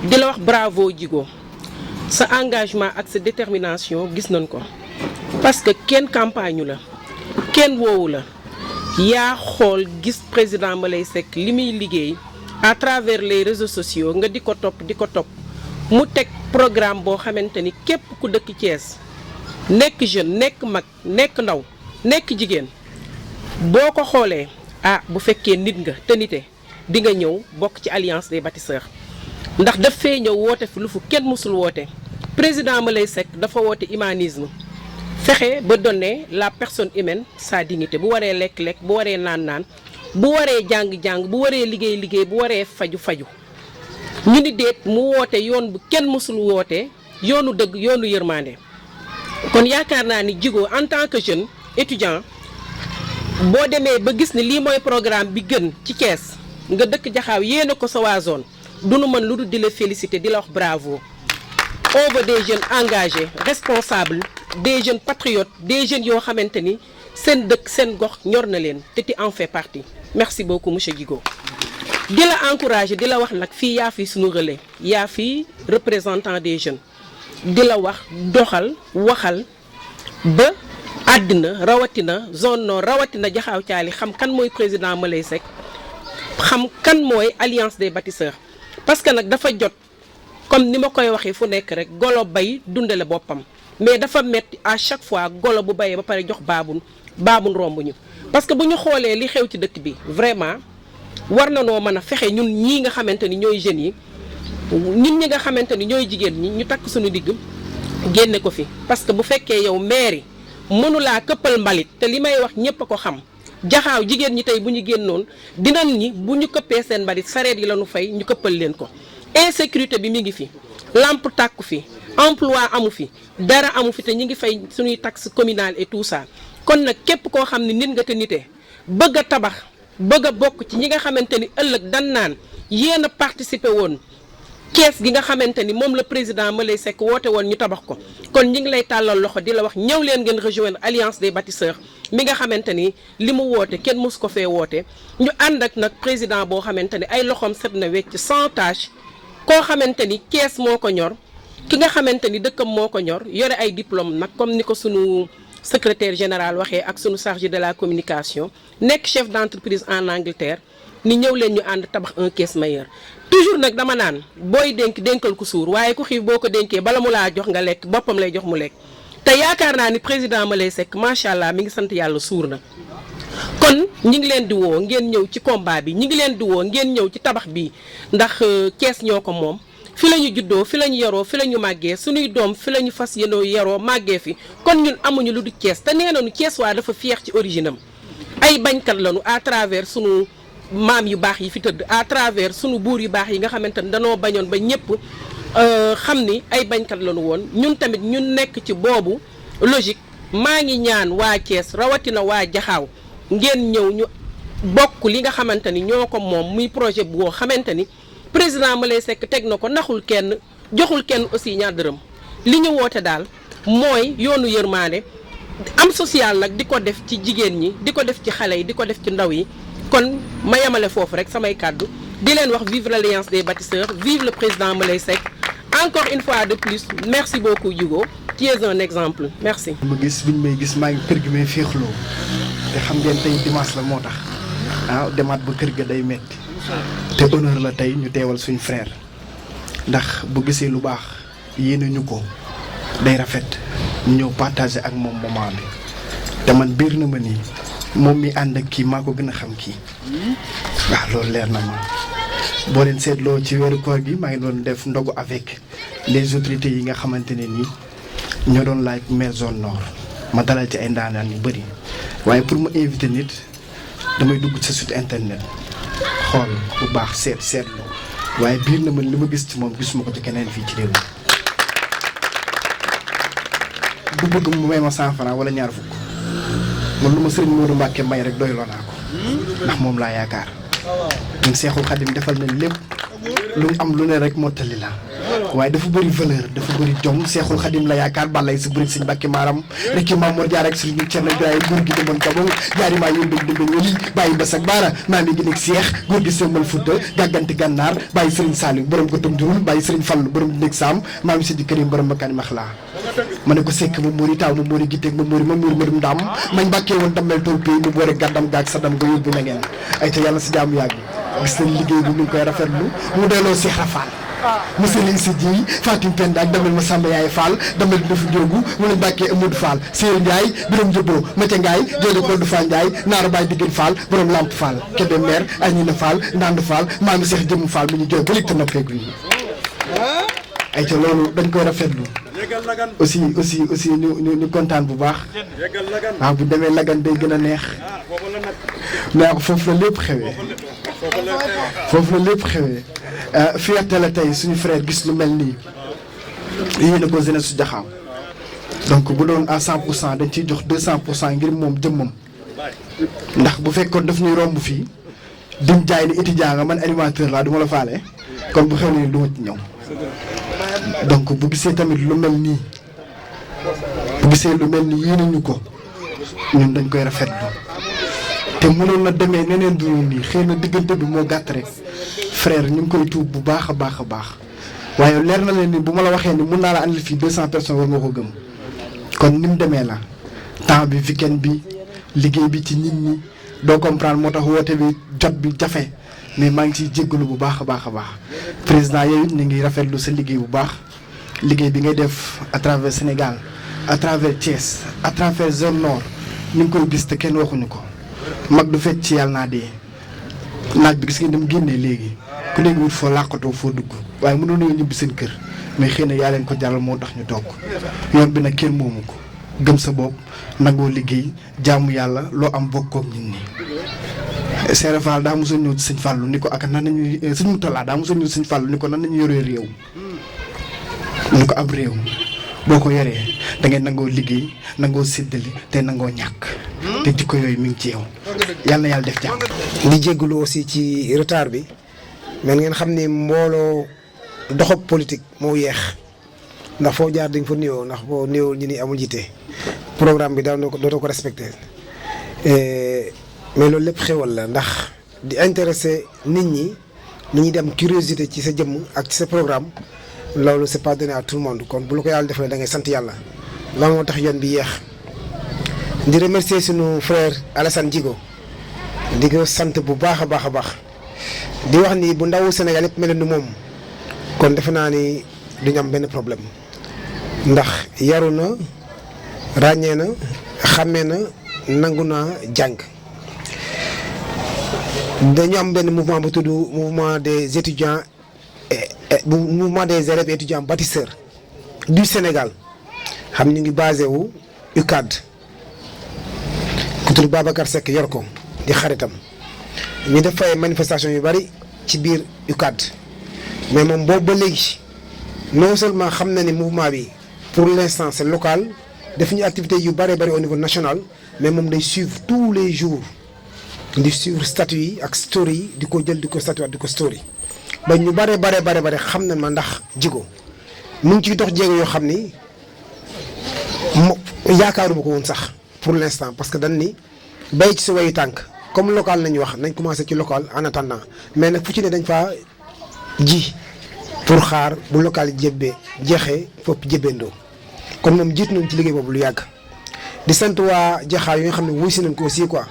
J: di la wax bravo Djigo sa engagement ak sa détermination gis nañ ko parce que kenn campagne la kenn woowu la yaa xool gis président Moulay Seck li muy liggéey à travers les réseaux sociaux nga di ko topp mu teg programme boo xamante ni képp ku dëkk Thiès nekk jeune nekk mag nekk ndaw nekk jigéen boo ko xoolee bu fekkee nit nga te nite di nga ñëw bokk ci Alliance des bâtisseurs ndax daf fee ñëw woote fi lu fu kenn mësul woote président Moulay Seck dafa woote humanisme fexe ba donner la personne humaine sa dignité bu waree lekk-lekk bu waree naan bu waree jàng-jàng bu waree liggéey bu waree faju ñu ni déet mu woote yoon bu kenn mësul woote yoonu dëgg yoonu yërmande kon yaakaar naa ni Djigo en tant que jeune étudiant boo demee ba gis ni lii mooy programme bi gën ci Thiès nga dëkk Jaxaaw yéena ko sa waa zone du nu mën lu dul di la féliciter di la wax bravo. On veut des jeunes engagés responsables des jeunes patriotes des jeunes yoo xamante ni seen dëkk seen gox ñor na leen te ti en fait partie merci beaucoup monsieur Djigo. di la encourager di la wax nag fii yaa fi suñu relais yaa fi représentant des jeunes di la wax doxal waxal ba àddina rawatina zone nord rawatina Jaxaaw Thialy xam kan mooy président Moulay Seck xam kan mooy Alliance des bâtisseurs parce que nag dafa jot comme ni ma koy waxee fu nekk rek golo bay dundale boppam mais dafa metti à chaque fois golo bu bayee ba pare jox baabun romb ñu parce que bu ñu xoolee li xew ci dëkk bi vraiment war na noo mën a fexe ñun ñii nga xamante ni ñooy jeunes yi ñun ñi nga xamante ni ñooy jigéen ñi ñu takk suñu digg génne ko fi parce que bu fekkee yow maire mënulaa këppal mbalit te li may wax ñëpp a ko xam Jaxaaw jigéen ñi tey bu ñu génnoon dinañ ñi bu ñu këppee seen mbalit sareet yi la ñu fay ñu këppal leen ko insécurité bi mi ngi fi lampe tàkku fi emploi amu fi dara amu fi te ñu ngi fay suñuy taxe communale et tout ça kon nag képp koo xam ne nit nga te nite bëgg a tabax bëgg a bokk ci ñi nga xamante ni ëllëg dan naan yéen a participer woon Thiès gi nga xamante ni moom la président Moulay Seck woote woon ñu tabax ko kon ñi ngi lay tàllal loxo di la wax ñëw leen ngeen rejoindre Alliance des bâtisseurs mi nga xamante ni li mu woote kenn mosu ko fee woote ñu ànd ak nag président boo xamante ni ay loxoom set na wecc sans tâche koo xamante ni Thiès moo ko ñor ki nga xamante ni dëkkam moo ko ñor yore ay diplôme nag comme ni ko sunu secrétaire général waxee ak sunu chargé de la communication nekk chef d'entreprise en Angleterre ni ñëw leen ñu ànd tabax un Thiès meilleur toujours nag dama naan booy dénkal ku suur waaye ku xiif boo ko dénkee bala mu laa jox nga lekk boppam lay jox mu lekk te yaakaar naa ni président Moulay Seck macha allah mi ngi sant yàlla suur na kon ñi ngi leen di woo ngeen ñëw ci combat bi ñi ngi leen di woo ngeen ñëw ci tabax bi ndax Thiès ñoo ko moom fi la ñu juddoo fi la ñu yaroo fi la ñu màggee suñuy doom fi la ñu fas yéenoo yaroo màggee fi kon ñun amuñu lu du Thiès te nee nañu Thiès waa dafa fier ci origine am ay bañkat lañu à travers sunu maam yu baax yi fi tëdd à travers sunu buur yu baax yi nga xamante ne danoo bañoon ba ñëpp xam ni ay bañkat lañu woon ñun tamit ñun nekk ci boobu logique maa ngi ñaan waa Thiès rawatina waa Jaxaaw ngeen ñëw ñu bokk li nga xamante ni ñoo ko moom muy projet boo xamante ni président Moulay Seck teg na ko naxul kenn joxul kenn aussi ñaar dërëm li ñu woote daal mooy yoonu yërmaande am social nag di ko def ci jigéen ñi di ko def ci xale yi di ko def ci ndaw yi. kon ma yemale foofu rek samay kàddu di leen wax vive l'Alliance des bâtisseurs vive le président Moulay Seck encore une fois de plus merci beaucoup Djigo tu es un exemple merci.
K: ma gis biñ may gis maa ngi kër gi may féexloo te xam ngeen tey dimanche la moo tax demaat ba kër ga day metti te honneur la tey ñu teewal suñ frère ndax bu gisee lu baax yéene ñu ko day rafet ñu ñëw partager ak moom moment bi te man biir na ma nii moom mi ànd ak kii maa ko gën a xam kii waaw loolu leer na ma boo leen seetloo ci weeru koor gi maa ngi doon def ndogu avec les autorités yi nga xamante ne nii ñoo doon laaj maire zone nord ma dalal ci ay ndaanaan yu bëri waaye pour ma inviter nit damay dugg sa site internet xool bu baax seetlu waaye biir na ma li ma gis ci moom gisuma ko ci keneen fii ci réew mi bu bëgg mu may ma 100 francs wala ñaar fukk man lu ma Serigne Modou Mbacké may rek doyloo naa ko ndax moom laa yaakaar ñun Seexul Xadim defal nañ lépp lu mu am lu ne rek mottali la waaye dafa bëri valeur dafa bëri jom Seexul Xadim la yaakaar balay si bëri Serigne Mbacké maaram rek ki Mamour Diarra ak Serigne Thierno Ibrahima góor gi demoon Gabon jaari maa yóbbu dëgg wali bàyyi Bass ak Baara maa mi ngi nekk Seex góor gi Sëmbal Fouta gàgganti gànnaar bàyyi Serigne Saliou borom ko tam jurul bàyyi Serigne Fall borom di nekk Sam maa mi Sidi Karim borom makani maxlaa ma ne ko sekk ma móori taw ma móori gitteeg ma móori madum ndaam mañ Mbàkke woon dammel tool pays mu boore gàddam gaag sa dam nga yóbbu na ngeen ay te yàlla si jaamu yàgg gis nañ liggéey bi mu ngi koy rafetlu mu delloo Cheikh Rafal monsieur Lin si ji Fatim Penda ak damel ma Samba Yaay Fall damel dina fi jógu mu ne Mbàkke Amadou Fall Seyir Ndiaye Biram Jobo Matia Ngaye joojo Koldu Fall Ndiaye Naara Baye Diggéen Fall borom Lamp Fall Kébé maire Agnina Fall Ndand Fall maa ngi Cheikh Jëmm Fall mi ñu jooy ba léegi te noppeegu ñu ay te loolu dañ koy rafetlu aussi ñu kontaan bu baax waaw bu demee Lagan day gën a neex mais foofu la lépp xewee fierté la tey suñu frère gis lu mel nii yéen a ko jeunesse su Jaxaaw donc bu doon à 100% dañ ciy jox 200% ngir moom jëmmam ndax bu fekkoon daf ñuy romb fii dim jaay ni étudiant nga man animateur laa du ma la faale kon bu xew nii du ma ci ñëw donc bu gisee tamit lu mel nii yéene ñu ko ñun dañ koy rafetlu te mënoon na demee neneen du nii xëy na diggante bi moo gàtt rek frère ñu ngi koy tuub bu baax a baax waaye leer na leen ni bu ma la waxee ni mun naa la andil fii 200 personnes war nga ko gëm kon ni mu demee la temps bi weekend bi liggéey bi ci nit ñi doo comprendre moo tax woote bi jot bi jafe mais maa ngi ciy jéggalu bu baax a baax président yow it ñu ngi rafetlu sa liggéey bu baax liggéey bi ngay def à travers Sénégal à travers Thiès à travers zone nord ñu ngi koy gis te kenn waxuñu ko mag du fekk ci yàlla naa dee naaj bi gis ngeen dem génnee léegi ku nekk wut foo làqatoo foo dugg waaye mënoon nañu ñibbi seen kër mais xëy na yaa leen ko jaral moo tax ñu toog yoon bi nag kenn moomu ko gëm sa bopp nangoo liggéey jaamu yàlla loo am bokkoog nit ñi. Seere Fall daa mosoon ñëw ci sëñ Fallou ni ko ak nan nañuy sëñ Moutalla daa mosoon ñëw ci sëñ Fallou ni ko nan nañu yoree réew ni ko ab réew boo ko yoree da ngay nangoo liggéey nangoo séddali te nangoo ñàkk te jikko yooyu mi ngi ci yow yàlla na yàlla def jàmm.
C: di jégalu aussi ci retard bi mais ngeen xam ni mbooloo doxab politique moo yeex ndax foo jaar dañ fa nuyoo ndax boo nuyoo ñu ni amul jiite programme bi daal dootoo ko respecté mais loolu lépp xewal la ndax di intéressé nit ñi ñuy dem curiosité ci sa jëmm ak ci sa programme loolu c'est pas donné à tout le monde kon bu la ko yàlla defalee da ngay sant yàlla loolu moo tax yoon bi yeex di remercier sunu frère Alassane Djigo di ko sant bu baax a baax di wax ni bu ndawu Sénégal yëpp mel ni moom kon defe naa ni duñu am benn problème ndax yaru na ràññee na xàmmee na nangu naa jàng dañu am benn mouvement bu tudd mouvement des étudiants mouvement des élèves et étudiants bâtisseurs du Sénégal xam ñu ngi basé wu UCAD ku tudd Babacar Seck yor ko di xaritam ñu def fay manifestation yu bari ci biir UCAD mais moom boobu ba léegi non seulement xam na ni mouvement bi pour l'instant c'est local def ñu activité yu bari au niveau national mais moom day suivre tous les jours di suivre statut yi ak story yi di ko jël di ko statut di ko story ba ñu bare xam na ma ndax Djigo mu ngi ciy dox jéego yoo xam ni yaakaaruma ko woon sax pour l'instant parce que dañ ni bay ci sa wayu tànk comme local nañu wax nañ commencé ci local en attendant mais nag fu ci ne dañ faa ji pour xaar bu local yi jébbee jeexee fopp jébbeendoo kon moom jiitu nañ ci liggéey boobu lu yàgg di sant waa jaxaar yi nga xam ne wuy si nañ ko aussi quoi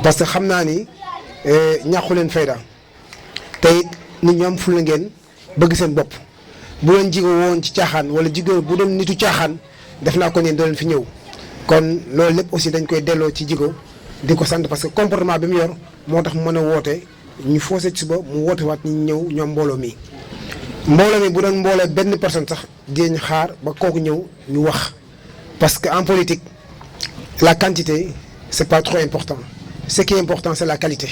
C: parce que xam naa ni ñàqu leen fayda te it nit ñoom fu la ngeen bëgg seen bopp bu leen jigo woon ci caaxaan wala jigo bu doon nitu caaxaan def naa ko neen doo leen fi ñëw kon loolu lépp aussi dañ koy delloo ci jigo di ko sant parce que comportement bi mu yor moo tax mu mën a woote ñu foosee ci suba mu woote waat ñu ñëw ñoom mbooloo mi bu doon mboolee benn personne sax dinañ xaar ba kooku ñëw ñu wax parce que en politique la quantité c'est pas trop important ce qui est important c'est la qualité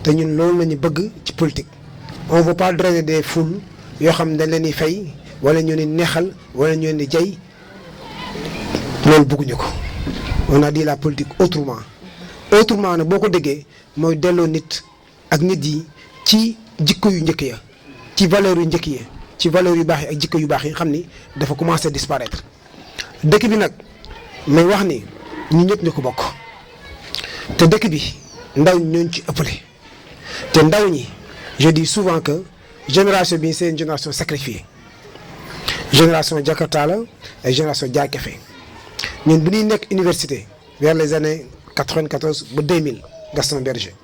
C: te ñun loolu la ñu bëgg ci politique on veut pas drainer des foules yoo xam ne dañ leen di fay wala ñu ni neexal wala ñu leen di jay loolu bëgguñu ko on a dit la politique autrement nag boo ko déggee mooy delloo nit ak nit yi ci jikko yu njëkk ya ci valeur yu njëkk yi ci valeur yu baax yi ak jikko yu baax yi xam ni dafa commencé disparaître dëkk bi nag may wax ni ñu ñëpp ñu ko bokk te dëkk bi ndaw ñooñu ci ëppale te ndaw ñi je dis souvent que génération bi c'est une génération sacrifiée génération Jakarta la et génération Jaay Kafe ñun bu ñuy nekk université vers les années 94 ba 2000 Gaston Berger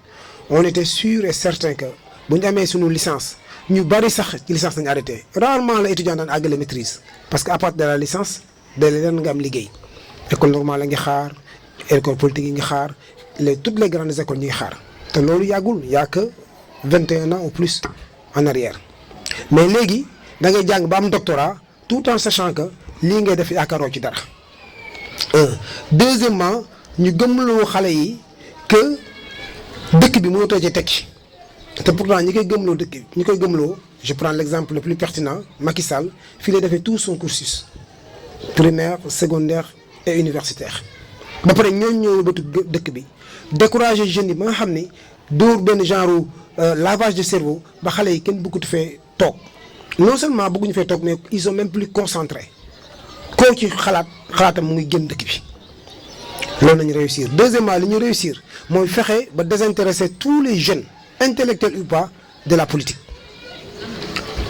C: on était sûr et certain que bu ñu amee suñu licence ñu bari sax ci licence nañu arrêté rarement la étudiant daan àggale maîtrise parce que à partir de la licence da leen nga am liggéey école normale la ngi xaar école politique yi ngi xaar toutes les grandes écoles ñi ngi xaar te loolu yàggul y a que 21 ans ou plus en arrière mais léegi da ngay jàng ba am doctorat tout en sachant que lii ngay def yaakaaroo ci dara deuxièmement ñu gëmloo xale yi que dëkk bi mënatoo ci tekki te pourtant ñi koy gëmloo ñi koy gëmloo je prends l'exemple le plus pertinent Macky Sall fii lay defee tout son cursus primaire secondaire et universitaire ba pare ñooñu ñëw bëtu dëkk bi décourager jeunes yi ba nga xam ni dóor benn genre lavage de cerveau ba xale yi kenn bëggutu fee toog non seulement bëgguñu fee toog mais ils sont même plus concentrés koo ci xalaatam mu ngi génn dëkk bi loolu nañu réussir deuxièmement li ñu réussir mooy fexe ba désintéresser tous les jeunes intellectuels ou pas de la politique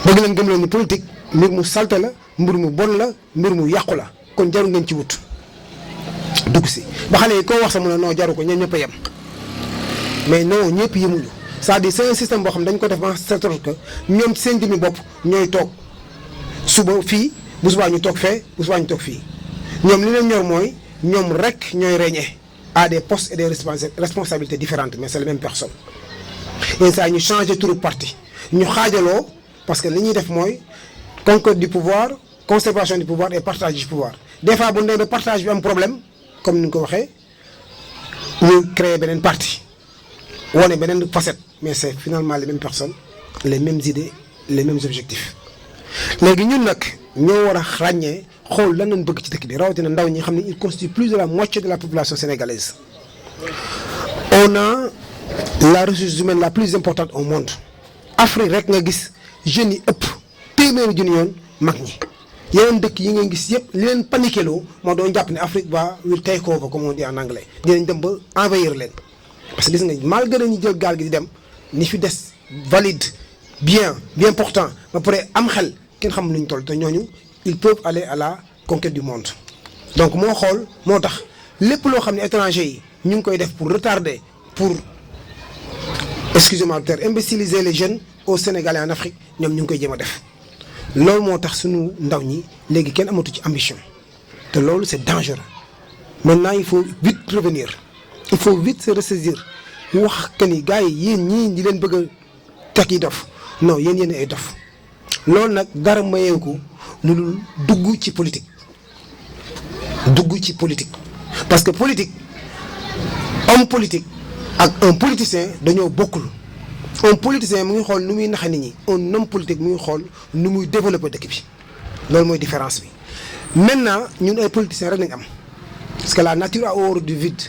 C: bëgg leen gëm leen ni politique mbir mu salte la mbir mu bon la mbir mu yàqu la kon jaru ngeen ci wut dugg si ba xale yi koo wax sax mu ne non jaru ko ñoom ñëpp a yem mais non ñëpp yemuñu c'est-à-dire c'est un système boo xam dañ ko def en sorte que ñoom seen jëmmi bopp ñooy toog suba fii bu subaa ñu toog fee bu subaa ñu toog fii ñoom li leen ñor mooy ñoom rek ñooy régner à des postes et des responsabilités différentes mais c'est la même personne. et ça ñu changer turu parti ñu xaajaloo parce que li ñuy def mooy conquête du pouvoir conservation du pouvoir et partage du pouvoir des fois bu ñu demee partage bi am problème comme ni ñu ko waxee ñu créer beneen parti wone beneen facette mais c'est finalement les mêmes personnes les mêmes idées les mêmes objectifs. léegi ñun nag ñoo war a ràññee xool lan lañ bëgg ci dëkk bi rawatina ndaw ñi xam ne il constitue plus de la moitié de la population sénégalaise. on a la ressource humaine la plus importante au monde Afrique rek nga gis jeunes yi ëpp téeméeri junni yoon mag ñi yeneen dëkk yi nga gis yëpp li leen paniqué loo moo doon jàpp ne Afrique va will take over comme on dit en anglais dinañ dem ba envahir leen parce que gis nga malgré ñu jël gaal gi di dem ni fi des valide bien portant ba pare am xel kenn xam lu ñu toll te ñooñu ils peuvent aller à la conquête du monde donc moo xool moo tax lépp loo xam ne étranger yi ñu ngi koy def pour retarder pour excusez-moi du terme imbéciliser les jeunes au Sénégal et en Afrique ñoom ñu ngi koy jéem a def loolu moo tax suñu ndaw ñi léegi kenn amatu ci ambition te loolu c'est dangereux maintenant il faut vite revenir il faut vite se ressaisir wax que ni gars yi yéen ñii ñi leen bëgg a teg yi dof non yéen ay dof loolu nag dara mayee ko lu dul dugg ci politique parce que politique homme politique ak un politicien dañoo bokkul un politicien mu ngi xool nu muy naxe nit ñi un homme politique mu ngi xool nu muy développer dëkk bi loolu mooy différence bi maintenant ñun ay politiciens rek nañ am parce que la nature a horreur du vide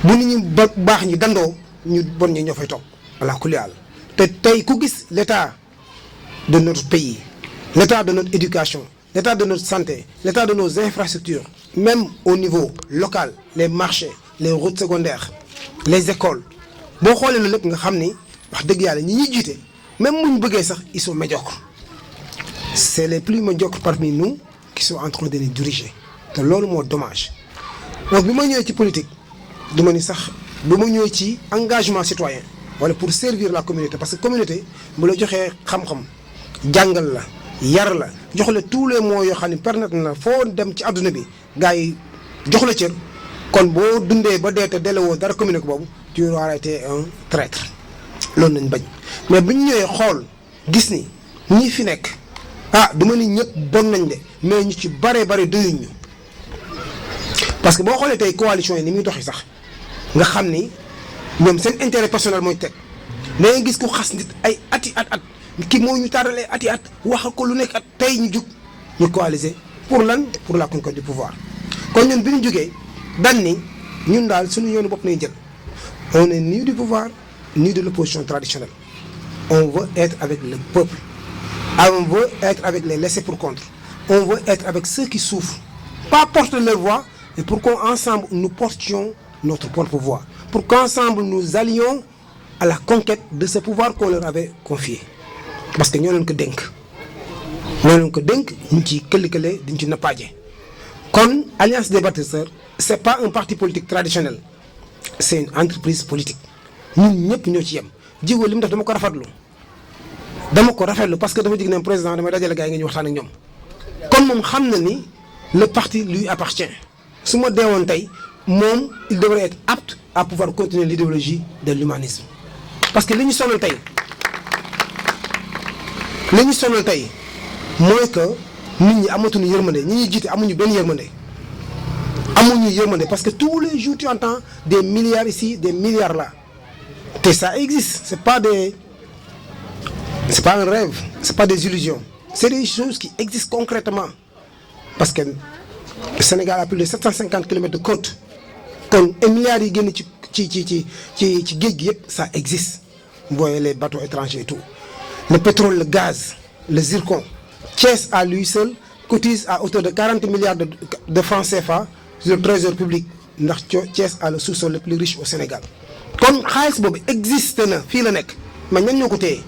C: bu nit ñi baax ñi dandoo ñu bon ñi ñoo fay toog ala kulli haal te tey ku gis l'état de notre pays l'état de notre éducation l'état de notre santé, l'état de nos infrastructures, même au niveau local, les marchés, les routes secondaires, les écoles, boo xoolee loolu lépp nga xam ni wax dëgg yàlla ñi ñuy jiite même muñ bëggee sax ils sont médiocres. C'est les plus médiocres parmi nous qui sont en train de les diriger te loolu moo dommage. Donc bi ma ñëwee ci politique du ma ni sax bi ma ñëwee ci engagement citoyen wala pour servir la communauté parce que communauté bu la joxee xam-xam jàngal la yar la jox la tous les moyens yoo xam ne permettre na foo dem ci àdduna bi gars yi jox la cër kon boo dundee ba dee te delewoo dara communauté boobu tu auras été un traître loolu nañ bañ mais bu ñu ñëwee xool gis ni ñi fi nekk ah du ma ni ñëpp bon nañ de mais ñu ci bare doyuñ ñu parce que boo xoolee tey coalition yi ni muy doxee sax nga xam ni ñoom seen intérêt personnel mooy teg da ngay gis ku xas nit ay at kii moo ñu taaralee ati at wax ko lu nekk at tey ñu jug ñu coaliser pour lan pour la conquête du pouvoir kon ñun bi ñu jugee dañ ni ñun daal suñu yoonu bopp nañ jël on est ni du pouvoir ni de l'opposition traditionnelle on veut être avec le peuple on veut être avec les laissés pour compte on veut être avec ceux qui souffrent pas porter leur voix mais pour qu'ensemble nous portions notre propre voix pour qu'ensemble nous allions à la conquête de ce pouvoir qu'on leur avait confié parce que ñoo leen ko dénk ñu ci këll-kële diñ ci nappaaje kon Alliance des bâtisseurs c'est pas un parti politique traditionnel c'est une entreprise politique ñun ñëpp ñoo ci yem Djigo li mu def dama ko rafetlu parce que dafa jig ne président damay dajale gars yi nga ñu waxtaan ak ñoom kon moom xam na ni le parti lui appartient su ma deewoon tey moom il devrait être apte à pouvoir continuer l'idéologie de l'humanisme parce que li ñu sonal tey mooy que nit ñi amatuñu yërmande ñi ñuy jiite amuñu benn yërmande parce que tous les jours tu entends des milliards ici des milliards là te ça existe c'est pas un rêve c'est pas des illusions c'est des choses qui existent concrètement parce que le Sénégal a plus de 750 kilomètres de côte kon milliards yi génn ci géej gi yëpp ça existe vous voyez les bateaux étrangers et tout le pétrole le gaz le zircon Thiès à lui seul cotise à hauteur de 40 milliards de francs CFA sur le trésor public ndax Thiès a le sous-sol le plus riche au Sénégal kon xaalis boobu existe na fii la nekk mais ñan ñoo ko téye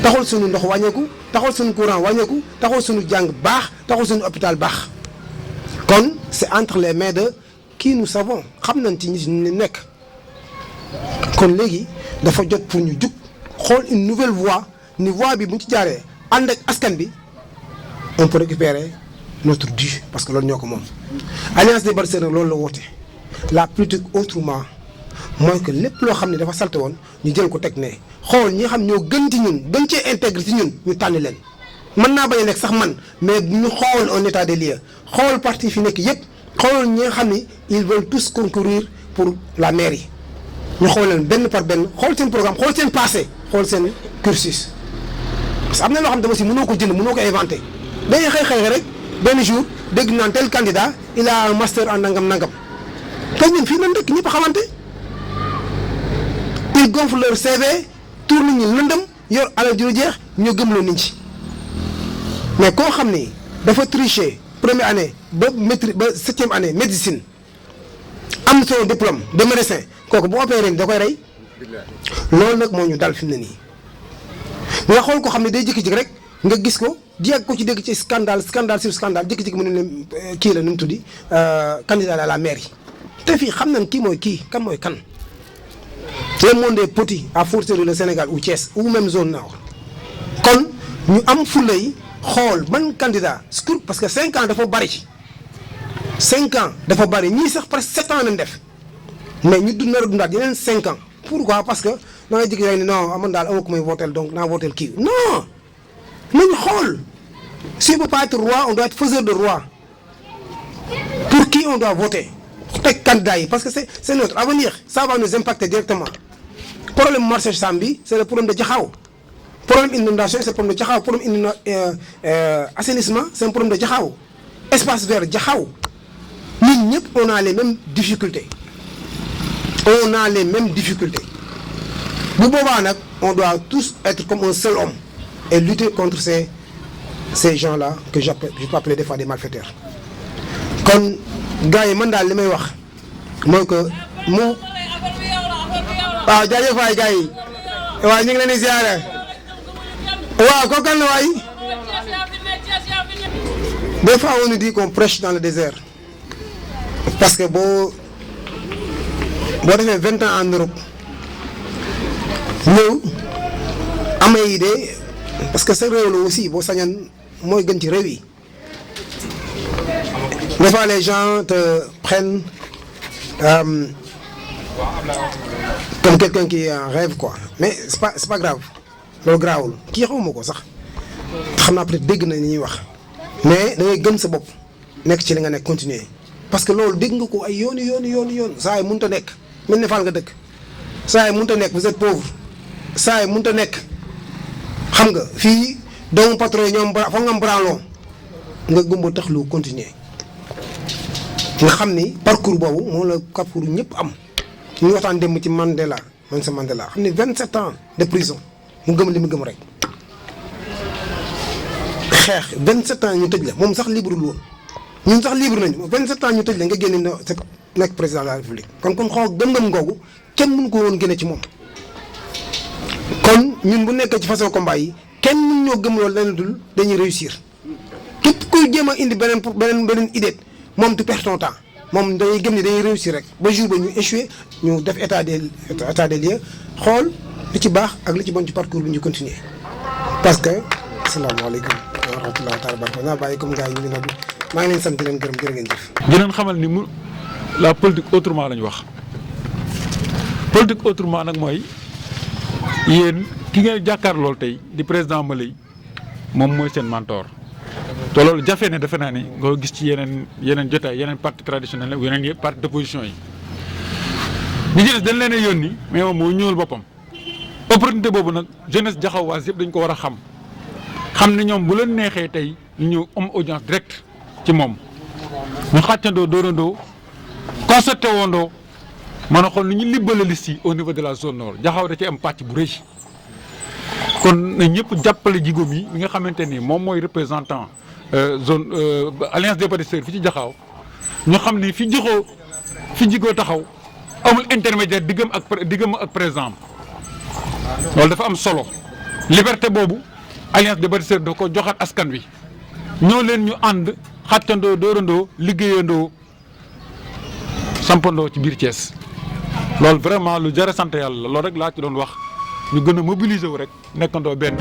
C: taxul suñu ndox wàññeeku taxul suñu courant wàññeeku taxul suñu jàng baax taxul suñu hôpital baax kon c'est entre les mains de qui nous savons xam nañ ci ñi nekk kon léegi dafa jot pour ñu jug xool une nouvelle voie ni voie bi bu ñu ci jaaree ànd ak askan bi on peut récupérer notre dû parce que loolu ñoo ko moom. Alliance des bâtisseurs loolu la woote la politique autrement mooy que lépp loo xam ne dafa salte woon ñu jël ko teg ne xool ñi xam ñoo gën ci ñun gën cee intégré ci ñun ñu tànn leen mën naa bañ a nekk sax man mais ñu xool un état des lieux xool parti fi nekk yépp xool ñi nga xam ni ils veulent tous concourir pour la mairie ñu xool leen benn par benn xool seen programme xool seen passé xool seen cursus parce que am na loo xam dama si mënoo ko jënd mënoo ko inventé dañuy xëy rek benn jour dégg naan tel candidat il a un master en nangam te ñun fii nan dëkk ñëpp a xamante ils gonflent leur CV tour nit ñi lëndëm yor alal ju jeex ñoo gëmloo nit ñi mais koo xam ni dafa tricher première année ba maîtrise ba 7e année médecine am na son diplôme de médecin kooku bu opéré da koy rey loolu nag moo ñu dal fi mu ne nii nga xool ko xam ne day jékki-jékki rek nga gis ko jéeg ko ci dégg ci scandale sur scandale jékki-jékki mu ne kii la nu mu tuddi candidat à la mairie te fii xam nañ kii mooy kii kan mooy kan. le monde est petit à fortiori le Sénégal ou Thiès ou même zone nord kon ñu am fulla yi xool ban candidat parce que 5 ans dafa bari 5 ans dafa bari ñii sax presque 7 ans lañ def mais ñu dund nar a dundaat yeneen 5 ans pourquoi parce que da ngay jékki rek ne non man daal amoo ko may votel donc naa votel kii non nañu xool si on peut pas être roi on doit être faiseur de roi pour qui on doit voter teg candidat yi parce que c'est notre avenir ça va nous impacter directement problème marché Sambi c'est le problème de Diakhao problème inondation c'est le problème de Diakhao problème assainissement c'est un problème de Diakhao espace vert Diakhao ñun ñëpp on a les mêmes difficultés bu boobaa nag on doit tous être comme un seul homme et lutter contre ces ces gens-là que je peux appeler des fois des malfaiteurs. kon gars yi man daal li may wax mooy que mu waaw jaajëf waay gars yi waaw ñu ngi leen di ziare waaw kooku kan la waay des fois on nous dit qu'on prêche dans le désert parce que boo defee 20 ans en Europe ñëw amay idée parce que sa réew la aussi boo sañoon mooy gën ci réew yi des fois les gens te prennent comme quelqu'un qui est en rêve quoi mais c'est pas grave loolu garaawul kii xawma ko sax xam naa peut-être dégg na ni ñuy wax mais da ngay gëm sa bopp nekk ci li nga nekk continuer parce que loolu dégg nga ko ay yoon saa yi mënut a nekk mel ne Fall nga dëkk saa yi mënut a nekk vous êtes pauvre saa yi mënut a nekk xam nga fii doomu patron yi ñoom foog nga am branlon nga gumba tax lu continuer nga xam ni parcours boobu moom la parcours ñëpp am ñu waxtaan dem ci Mandela Nelson Mandela xam ni 27 ans de prison mu gëm li mu gëm rek xeex 27 ans ñu tëj la moom sax libre woon ñun sax libre nañu 27 ans ñu tëj la nga génne na nekk président de la république kon xaw gëm-gëm googu kenn mënu ko woon génne ci moom kon ñun bu nekkee ci façon combat yi kenn mën ñoo gëm loolu leneen dul dañuy réussir képp kuy jéem a indi beneen idée moom tu perds ton temps moom dañuy gëm ni dañuy réussir rek ba jour ba ñu échoué ñu def état des lieux xool li ci baax ak li ci bon ci parcours bi ñu continuer parce que asalaamaaleykum wa rahmatulah taala baraka naa bàyyi comme gars yi ñu ngi noddu maa ngi leen sant di leen gërëm jërë ngeen jëf.
L: di leen xamal ni mu la politique autrement la ñu wax politique autrement nag mooy yéen ki ngay jàkkaar loolu tey di président Maleye moom mooy seen mentor. te loolu jafe ne defe naa ni nga gis ci yeneen jotaay yeneen parti traditionnel yeneen parti d'opposition yi ñi ci des dañ leen a yónni mais moom moo ñëwal boppam opportunité boobu nag jeunesse jaxawaas yëpp dañ ko war a xam ne ñoom bu leen neexee tey ñu ñëw am audience direct ci moom ñu xàccandoo dóorandoo concerté woondoo mën a xool ni ñu libbale liste yi au niveau de la zone nord jaxaw da ci am pàcc bu rëy kon na ñëpp jàppale jigóom yi mi nga xamante ni moom mooy représentant zone alliance des pâtisseurs fi ci jaxaaw ñu xam ni fi jigoo taxaw amul intermédiaire diggam ak président loolu dafa am solo liberté boobu alliance des pâtisseurs da ko joxaat askan wi ñoo leen ñu ànd xàccandoo dóorandoo liggéeyandoo sampandoo ci biir Thiès loolu vraiment lu jar a sant yàlla la loolu rek laa ci doon wax ñu gën a mobiliser wu rek nekkandoo benn.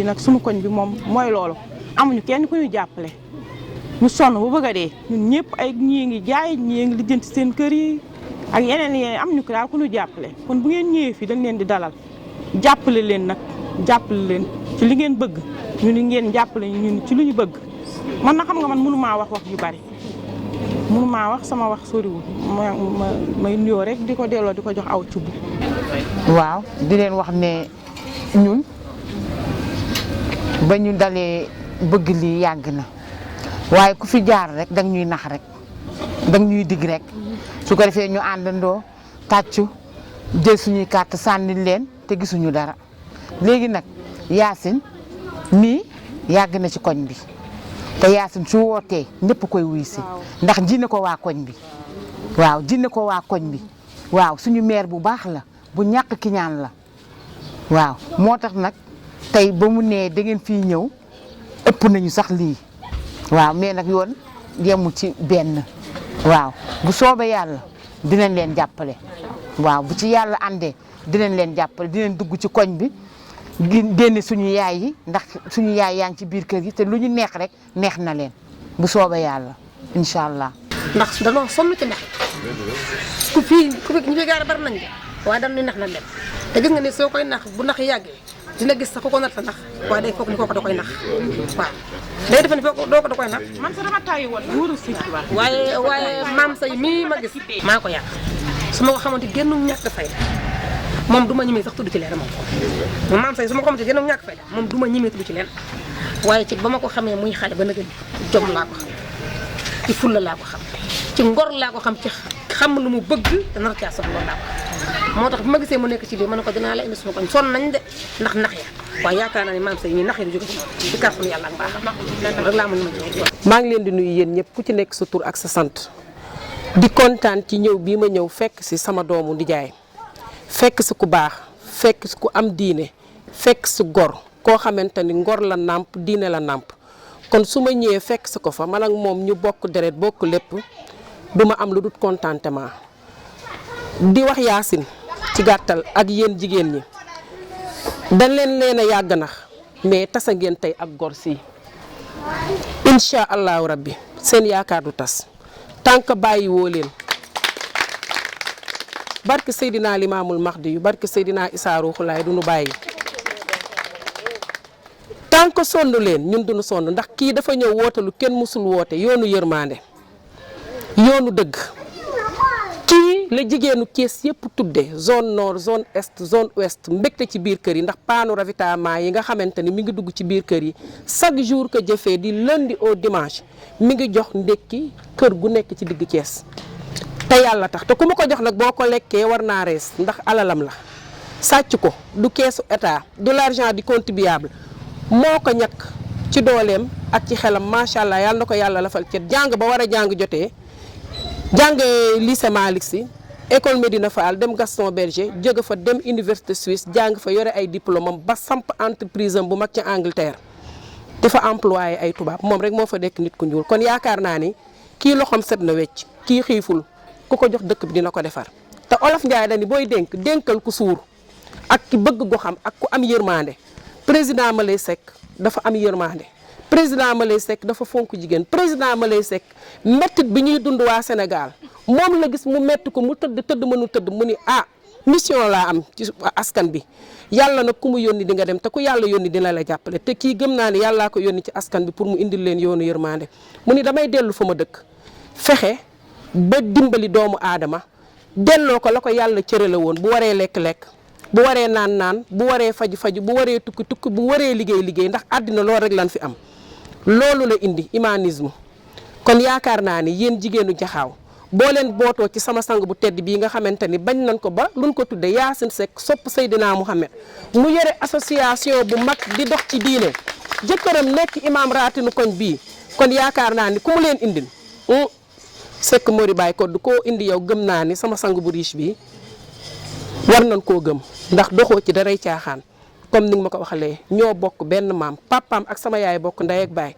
M: nag sunu koñ bi moom mooy loolu amuñu kenn ku ñu jàppale ñu sonn bu bëgg a dee ñun ñëpp ay ñii ngi jaay ñii ngi lijjanti seen kër yi ak yeneen amuñu ko daal ku ñu jàppale kon bu ngeen ñëwee fii dañ leen di dalal jàppale leen nag jàppale leen ci li ngeen bëgg ñu ni ngeen jàppale ñun ci lu ñu bëgg man na xam nga man mënumaa wax yu bari mënumaa wax sama wax soriwul may nuyoo rek di ko delloo di ko jox aw cubb
N: waaw di leen wax ne ñun ba ñu dalee bëgg lii yàgg na waaye ku fi jaar rek dang ñuy nax rek dang ñuy dig rek su ko defee ñu àndandoo tàccu jël suñuy carte sànni leen te gisuñu dara léegi nag Yacine mii yàgg na ci koñ bi te Yacine su wootee ñëpp koy wuy si ndax ji na ko waa koñ bi waaw ji na ko waa koñ bi waaw suñu maire bu baax la bu ñàkk ki ñaan la waaw moo tax nag tey ba mu nee da ngeen fii ñëw ëpp nañu sax lii waaw mais nag yoon yemul ci benn waaw bu soobee yàlla dinañ leen jàppale waaw bu ci yàlla àndee dinañ leen jàppale dinañ dugg ci koñ bi génne suñu yaay yi ndax suñu yaay yaa ngi ci biir kër yi te lu ñu neex rek neex na leen bu soobee yàlla incha allah.
O: ndax danoo sonn ci nax ku fi ñu fi gaar bari nañ de waaye dañuy nax na dem te gis nga ni soo koy nax bu nax yàggee dina gis sax ku ko nar sa nax waaye day foog ni kooku da koy nax waaw day defe ni foog doo ko da koy nax
M: man sa dama tàyyi woon wóoru si
O: waaye maam say mii ma gis maa ko yàq su ma ko xamante génnu ñàkk fay moom du ma ñemee sax tudd ci leen moom maam say su ma ko xamante génnu ñàkk fay moom du ma ñemee tudd ci leen waaye ci ba ma ko xamee muy xale ba nag jom laa ko xam ci fulla laa ko xam ci ngor laa ko xam ci xam lu mu bëgg te nar caa soxla loolu laa ko xam moo tax bu ma gisee mu nekk ci lii ma ne ko dinaa la indi suma koñ sonn nañ de ndax nax ya waaye yaakaar naa ne maam say ñi nax yi du jóge ci moom di kàttanu yàlla ak baax rek laa mën ma
J: maa ngi leen di nuyu yéen ñëpp ku ci nekk sa tur ak sa sant di kontaan ci ñëw bii ma ñëw fekk si sama doomu ndijaay fekk si ku baax fekk si ku am diine fekk si gor koo xamante ni ngor la nàmp diine la nàmp kon su ma ñëwee fekk si ko fa man ak moom ñu bokk deret bokk lépp du ma am lu dul contentement di wax Yacine ci gàttal ak yéen jigéen ñi dañ leen a yàgg nax mais tasa ngeen tey ak gor si incha allahu rabbi seen yaakaar du tas tant que bàyyi woo leen barke Seydina Limaamul Mahdi yu barke Seydina Issa Ruuxu Laay du nu bàyyi tant que sonn leen ñun duñu sonn ndax kii dafa ñëw wootalu kenn mësul woote yoonu yërmande yoonu dëgg kii la jigéenu Thiès yëpp tudde zone nord zone est zone ouest mbégte ci biir kër yi ndax paanu ravitaillement yi nga xamante ni mi ngi dugg ci biir kër yi chaque jour que jëfee di lundi au dimanche mi ngi jox ndekki kër gu nekk ci digg Thiès te yàlla tax te ku ma ko jox nag boo ko lekkee war naa rees ndax alalam la sàcc ko du keesu état du l'argent du contribuable moo ko ñàkk ci dooleem ak ci xelam macha allah yàlla na ko yàlla lafal cet jàng ba war a jàng jotee jàng lycée Malick Sy école Medina Fall dem Gaston Berger jóge fa dem université suisse jàng fa yore ay diplôme am ba samp entreprise am bu mag ci Angleterre dafa employé ay tubaab moom rek moo fa nekk nit ku ñuul kon yaakaar naa ni kii loxoom set na wecc kii xiiful ku ko jox dëkk bi dina ko defar te Olof Njaay dani booy dénkal ku suur ak ki bëgg goxam ak ku am yërmande président Malay Seck dafa am yërmande président Malay Seck dafa fonk jigéen président Malay Seck mettit bi ñuy dund waa Sénégal moom la gis mu metti ko mu tëdd mënu tëdd mu ni mission laa am ci askan bi yàlla nag ku mu yónni di nga dem te ku yàlla yónni dina la jàppale te kii gëm naa ne yàllaa ko yónni ci askan bi pour mu indil leen yoonu yërmande mu ni damay dellu fa ma dëkk fexe ba dimbali doomu aadama delloo ko la ko yàlla cërale woon bu waree lekk-lekk bu waree naan bu waree faju bu waree tukki bu waree liggéey ndax àddina loolu rek lan fi am loolu la indi humanisme kon yaakaar naa ni yéen jigéenu Jaxaaw boo leen bootoo ci sama sang bu tedd bii nga xamante ni bañ nañ ko ba luñ ko tudde Yacine Seck sopp Seydina Mouhamed mu yore association bu mag di dox ci diine jëkkëram nekk imam raatinu koñ bii kon yaakaar naa ni ku mu leen indil Seck Mori Baye ko du koo indi yow gëm naa ni sama sang bu riche bi war nañ koo gëm ndax doxoo ci daray caaxaan comme ni nga ma ko waxalee ñoo bokk benn maam papaam ak sama yaay bokk ndey ak baay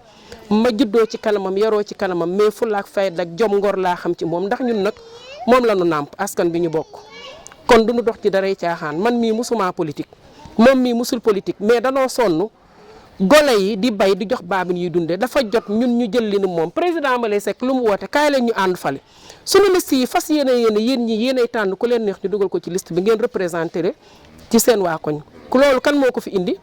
J: ma juddoo ci kanamam yaroo ci kanamam mais fulla ak fayda ak jom ngor laa xam ci moom ndax ñun nag moom la ñu nàmp askan bi ñu bokk kon du ñu dox ci daray caaxaan man mii musuma politique moom mii musul politique mais danoo sonn gole yi di bay di jox baabin yuy dundee dafa jot ñun ñu jël li nu moom président Malay Seck lu mu woote kaay leen ñu ànd fale suñu liste yi fas yéen ñi yéenay tànn ku leen neex ñu dugal ko ci liste bi ngeen représenté ci seen waa koñ loolu kan moo ko fi indi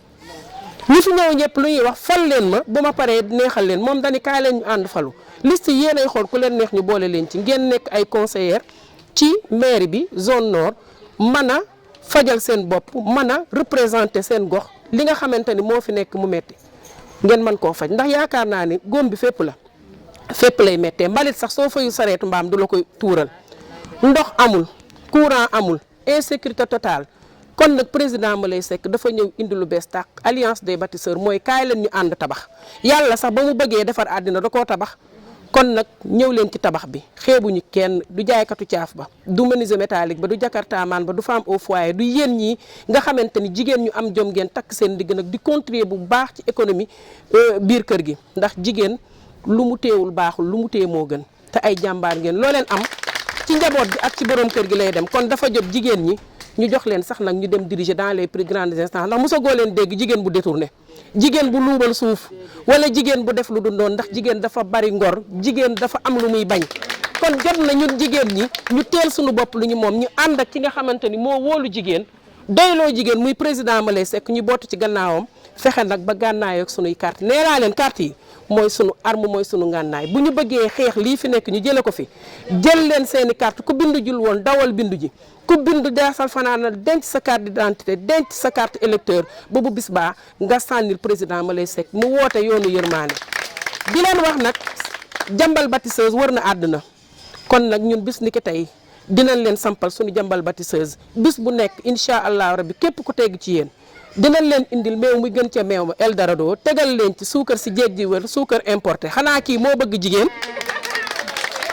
J: ñi fi ñëw ñëpp lu ñuy wax fal leen ma bu ma paree neexal leen moom dañu kaay leen ñu ànd falu liste yéenay xool ku leen neex ñu boole leen ci ngeen nekk ay conseillère ci mairie bi zone nord mën a fajal seen bopp mën a représenter seen gox li nga xamante ni moo fi nekk mu metti ngeen mën koo faj ndax yaakaar naa ni góom bi fépp la fépp lay méttee mbalit sax soo fayu sareetu mbaam du la koy tuural ndox amul courant amul insécurité totale kon nag président Malay Seck dafa ñëw indi lu bees tàq alliance des bâtisseurs mooy kaay leen ñu ànd tabax yàlla sax ba mu bëggee defar àddina da koo tabax kon nag ñëw leen ci tabax bi xeebuñu kenn du jaaykatu caaf ba du menuisier métallique ba du jakartaamaan ba du femme au foyer du yéen ñii nga xamante ni jigéen ñu am jom ngeen takk seen digg nag di contribuer bu baax ci économie biir kër gi ndax jigéen lu mu teewul baaxul lu mu tee moo gën te ay jàmbaar ngeen loo leen am ci njaboot gi ak ci borom kër gi lay dem kon dafa jot jigéen ñi ñu jox leen sax nag ñu dem diriger dans les plus grandes instances ndax mosagoo leen dégg jigéen bu détourné jigéen bu luubal suuf wala jigéen bu def lu du doon ndax jigéen dafa bari ngor jigéen dafa am lu muy bañ kon jot na ñun jigéen ñi ñu teel suñu bopp lu ñu moom ñu ànd ak ki nga xamante ni moo wóolu jigéen doyloo jigéen muy président Maleye Seck ñu bootu ci gannaawam fexe nag ba gànnaayoo ak sunuy carte nee naa leen carte yi mooy sunu arme mooy sunu ngànnaay bu ñu bëggee xeex lii fi nekk ñu jële ko fi jël leen seeni carte ku bindu jul woon dawal bindu ji ku bindu deesal fanaanal denc sa carte d'identité denc sa carte électeur ba bu bis baa nga sànnil président Maleye Seck mu woote yoonu yërmaane di leen wax nag jambal bâtisseuse wër na àdduna kon nag ñun bis ni ki tey dinañ leen sampal suñu jambal bâtisseuse bis bu nekk incha allah rabbi képp ku tegg ci yéen dinañ leen indil meew muy gën ca meew ma Eldorado tegal leen ci suukar si jéeg ji wër suukar importé xanaa kii moo bëgg jigéen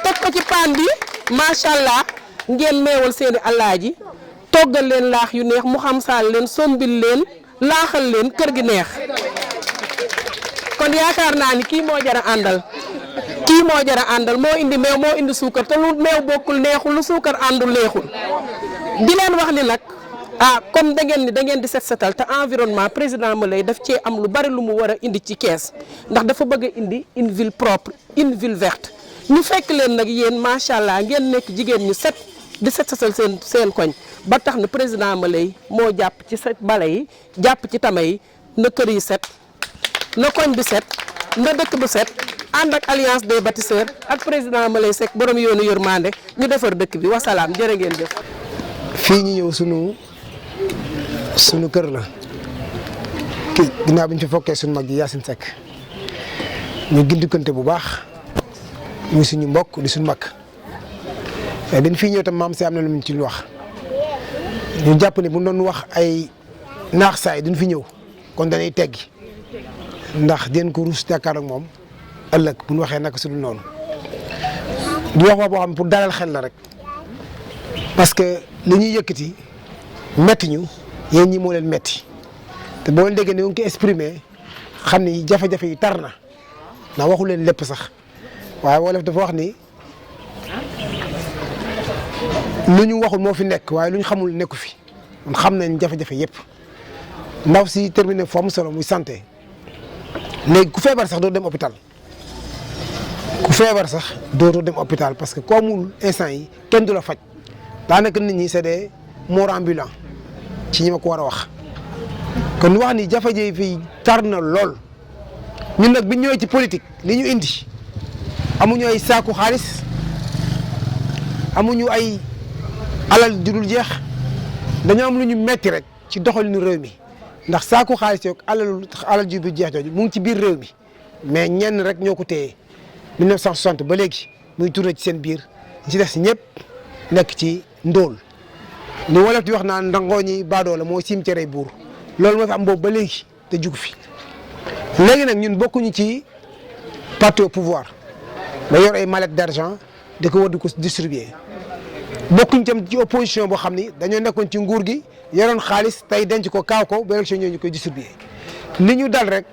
J: teg ko ci paan bi macha allah ngeen meewal seeni alaaji toggal leen laax yu neex mu xam saal leen sombil leen laaxal leen kër gi neex kon yaakaar naa ni kii moo jara àndal kii moo jara àndal moo indi meew moo indi suukar te lu meew bokkul neexul lu suukar àndul neexul di leen wax ni nag comme da ngeen di set setal te environnement président Maleye daf cee am lu bari lu mu war a indi ci kees ndax dafa bëgg a indi une ville propre une ville verte ñu fekk leen nag yéen macha allah ngeen nekk jigéen ñu set di set setal seen koñ ba tax na président Maleye moo jàpp ci set bale yi jàpp ci tama yi na kër yi set na koñ bi set na dëkk bu set ànd ak alliance des bâtisseurs ak président Maleye Seck borom yoonu yërmande ñu defar dëkk bi wasalaam jërë ngeen jëf.
C: fii ñu ñëw sunu kër la kii ginnaaw bi ñu fi fokkee sunu mag ji Yacine Seck ñu gindikante bu baax ñu suñu mbokk di suñu mag dañ fii ñëw tam maam si am na lu mu ci wax ñu jàpp ne bu doon wax ay naax saay duñ fi ñëw kon danay teggi ndax den ko ruus jàkkaar ak moom ëllëg bu ñu waxee naka su dul noonu di wax boo xam ne pour dalal xel la rek parce que li ñuy yëkkati metti ñu yéen ñi moo leen metti te boo leen déggee ni nga ko exprimé xam ni jafe-jafe yi tar na ndax waxu leen lépp sax waaye wolof dafa wax ni lu ñu waxul moo fi nekk waaye lu ñu xamul nekku fi kon xam nañ jafe-jafe yëpp ndaw si terminé fu am solo muy santé léegi ku feebar sax doo dem hôpital ku feebar sax dootoo dem hôpital parce que ku amul instant yi kenn du la faj daanaka nit ñi c'est des morts ambulants ci ñi ma ko war a wax. kon wax ni jafe-jafe fii tar na lool ñun nag bi ñëwee ci politique li ñu indi amuñu ay saaku xaalis amuñu ay alal ju dul jeex dañoo am lu ñu metti rek ci doxalinu réew mi. ndax saako xaalis yoog alal ji bu jeex jooju mu ngi ci biir réew mi mais ñenn rek ñoo ko téye 1960 ba léegi muy tourné ci seen biir ñi ci def si ñëpp nekk ci ndóol ni wolof di wax naan ndangoo ñi baadoo la mooy cimetière buur loolu moo fi am boobu ba léegi te jug fi léegi nag ñun bokkuñu ci parti au pouvoir ba yor ay mallette d'argent di ko war di ko distribuer bokkuñ tam ci opposition boo xam ni dañoo nekkoon ci nguur gi yoroon xaalis tey denc ko kaaw ko ba élection ñëw ñu koy distribuer li ñu dal rek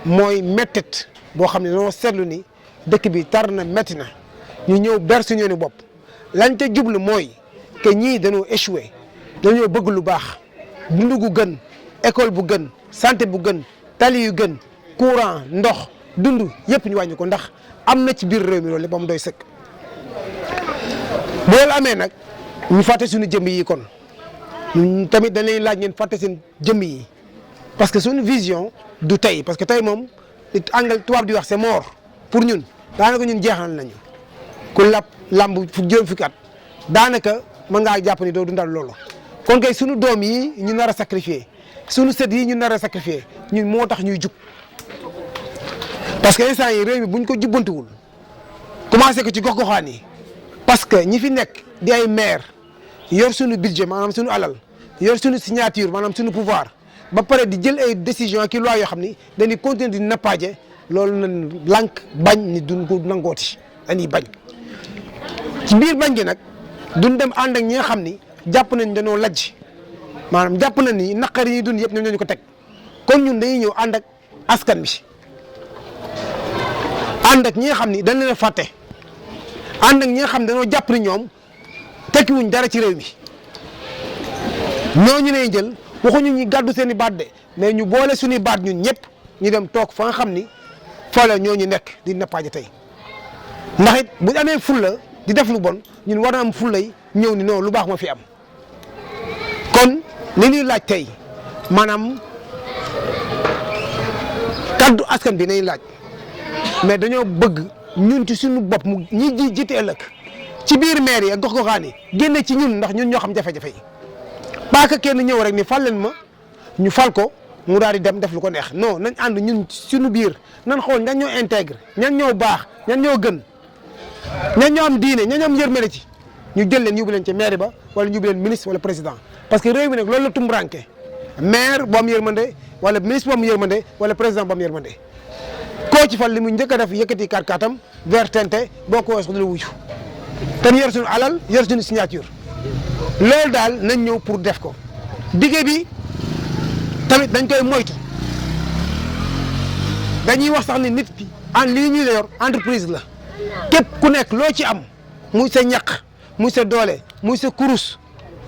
C: mooy mettit boo xam ne dañoo seetlu ni dëkk bi tar na métti na ñu ñëw ber suñu yoonu bopp lañ te jublu mooy que ñii dañoo échoué dañoo bëgg lu baax dund gu gën école bu gën santé bu gën tali yu gën courant ndox dund yëpp ñu wàññi ko ndax am na ci biir réew mi loolu lépp am doy sëkk bu loolu amee nag ñu fàtte suñu jëmm yi kon ñun tamit dañ leen laaj ngeen fàtte seen jëmm yi parce que suñu vision du tey parce que tey moom li angal tubaab di wax c'est mort pour ñun daanaka ñun jeexal nañu ku lamb fu juróom fukki at daanaka mën ngaa jàpp ni doo dundal loolu kon kay suñu doom yi ñu nar a sacrifier suñu sët yi ñu nar a sacrifier ñun moo tax ñuy jug parce que instant yi réew mi buñ ko jubbantiwul commencé ko ci gox-goxaan yi parce que ñi fi nekk di ay maire yor suñu budget maanaam suñu alal yor suñu signature maanaam suñu pouvoir ba pare di jël ay décision ki loi yoo xam ni dañuy continuer di nappaaje loolu na lànk bañ ni duñ ko nangooti dañuy bañ ci biir bañ gi nag duñ dem ànd ak ñi nga xam ni jàpp nañ dañoo lajj maanaam jàpp nañ ni naqar yi dund yëpp ñoom ñoo ñu ko teg kon ñun dañuy ñëw ànd ak askan bi ànd ak ñi nga xam ni dañ leen a fàtte ànd ak ñi nga xam ne dañoo jàpp ni ñoom tekkiwuñ dara ci réew mi ñooñu lay jël waxuñu ñu gàddu seen i baat de mais ñu boole suñuy baat ñun ñëpp ñu dem toog fa nga xam ni fa la ñooñu nekk di nappaaje tey ndax it bu amee fulla di def lu bon ñun war na am fulay ñëw ni non lu baax moo fi am kon li ñuy laaj tey maanaam kaddu askan bi nañ laaj mais dañoo bëgg ñun ci suñu bopp mu ñi jiite ëllëg ci biir maire yi ak gox-goxaan yi génne ci ñun ndax ñun ñoo xam jafe-jafe yi pas que kenn ñëw rek ni fal leen ma ñu fal ko mu daal di dem def lu ko neex non nañ ànd ñun suñu biir nañ xool ñan ñoo intègre ñan ñoo baax ñan ñoo gën ñan ñoo am diine ñan ñoo am yërmande ci ñu jël leen yóbbu leen ci maire ba wala ñu yóbbu leen ministre wala président parce que réew mi nag loolu la tumburanke maire bu am yërmande wala ministre bu am yërmande wala président bu am yërmande koo ci fal li mu njëkk a def yëkkati kàrkaatam vers tente boo ko weesoo du la wuyu te ñu yor suñu alal yor suñu signature loolu daal nañ ñëw pour def ko dige bi tamit dañ koy moytu dañuy wax sax ni nit ki en lii ñuy la yor entreprise la képp ku nekk loo ci am muy sa ñaq muy sa doole muy sa kurus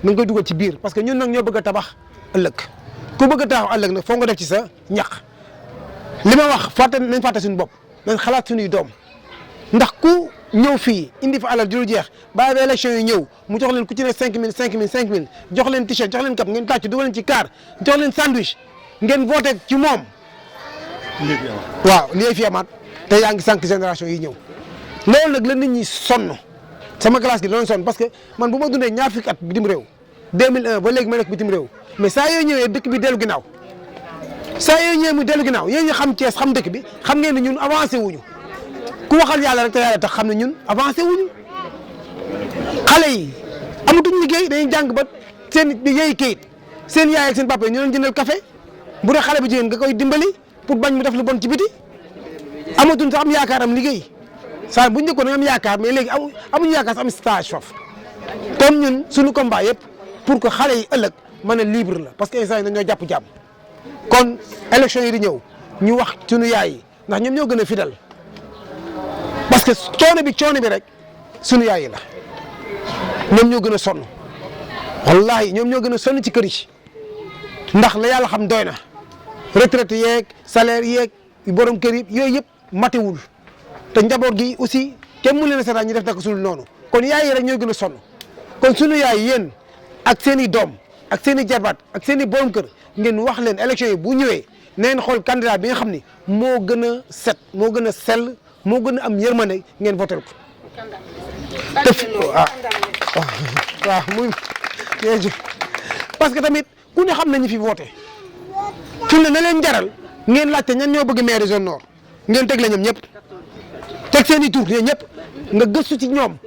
C: na nga koy dugal ci biir parce que ñun nag ñoo bëgg a tabax ëllëg ku bëgg a tabax ëllëg nag foo nga def ci sa ñaq li ma wax nañ fàtte suñu bopp nañ xalaat suñuy doom ndax ku ñëw fii indi fa alal ju jeex bàyyi ba élection yi ñëw mu jox leen ku ci ne 5000 jox leen t-shirt jox leen cap ngeen tàcc dugal leen ci car jox leen sandwich ngeen voté ci moom. waaw lii fi amaat te yaa ngi sànq génération yi ñëw loolu nag la nit ñi sonn sama classe gi doon sonn parce que man bu ma dundee ñaar fukki at bitim réew 2001 ba léegi ma nekk bitim réew mais saa yoo ñëwee dëkk bi dellu ginnaaw saa yoo ñëwee mu dellu ginnaaw yéen ñi xam Thiès xam dëkk bi xam ngeen ne ñun avancé wuñu ku waxal yàlla rek te yàlla tax xam ne ñun avancé wuñu xale yi amatuñ liggéey dañuy jàng ba seen yeey kayit seen yaay ak seen papa yi ñu leen jëndal café bu dee xale bu jigéen nga koy dimbali pour bañ mu def lu bon ci biti amatuñ sax am yaakaar am liggéey saa bu ñu njëkkoon am yaakaar mais léegi amuñu yaakaar sax am stage foofu kon ñun suñu combat yëpp pour que xale yi ëllëg mën a libre la parce que instant yi dañoo jàpp jàmm kon élection yi di ñëw ñu wax suñu yaay yi ndax ñoom ñoo gën a fidèle parce que coono bi rek suñu yaay yi la ñoom ñoo gën a sonn wallahi ñoom ñoo gën a sonn ci kër yi ndax la yàlla xam doy na retraite yeeg salaire yeeg borom kër yi yooyu yëpp matewul te njaboot gi aussi kenn mu leen a seetaan ñu def naka sul noonu kon yaay yi rek ñooy gën a sonn kon suñu yaay yéen ak seen i doom ak seen i jarbaat ak seen i borom kër ngeen wax leen élection yi bu ñëwee neen xool candidat bi nga xam ni moo gën a set moo gën a sell moo gën a am yërmande ngeen votel ko te fi waaw muy parce que tamit ku ne xam nañu fi voté fi ne na leen jaral ngeen laajte ñan ñoo bëgg maire zone nord ngeen teg la ñoom ñëpp teg seen i tur ñoom ñëpp nga gëstu ci ñoom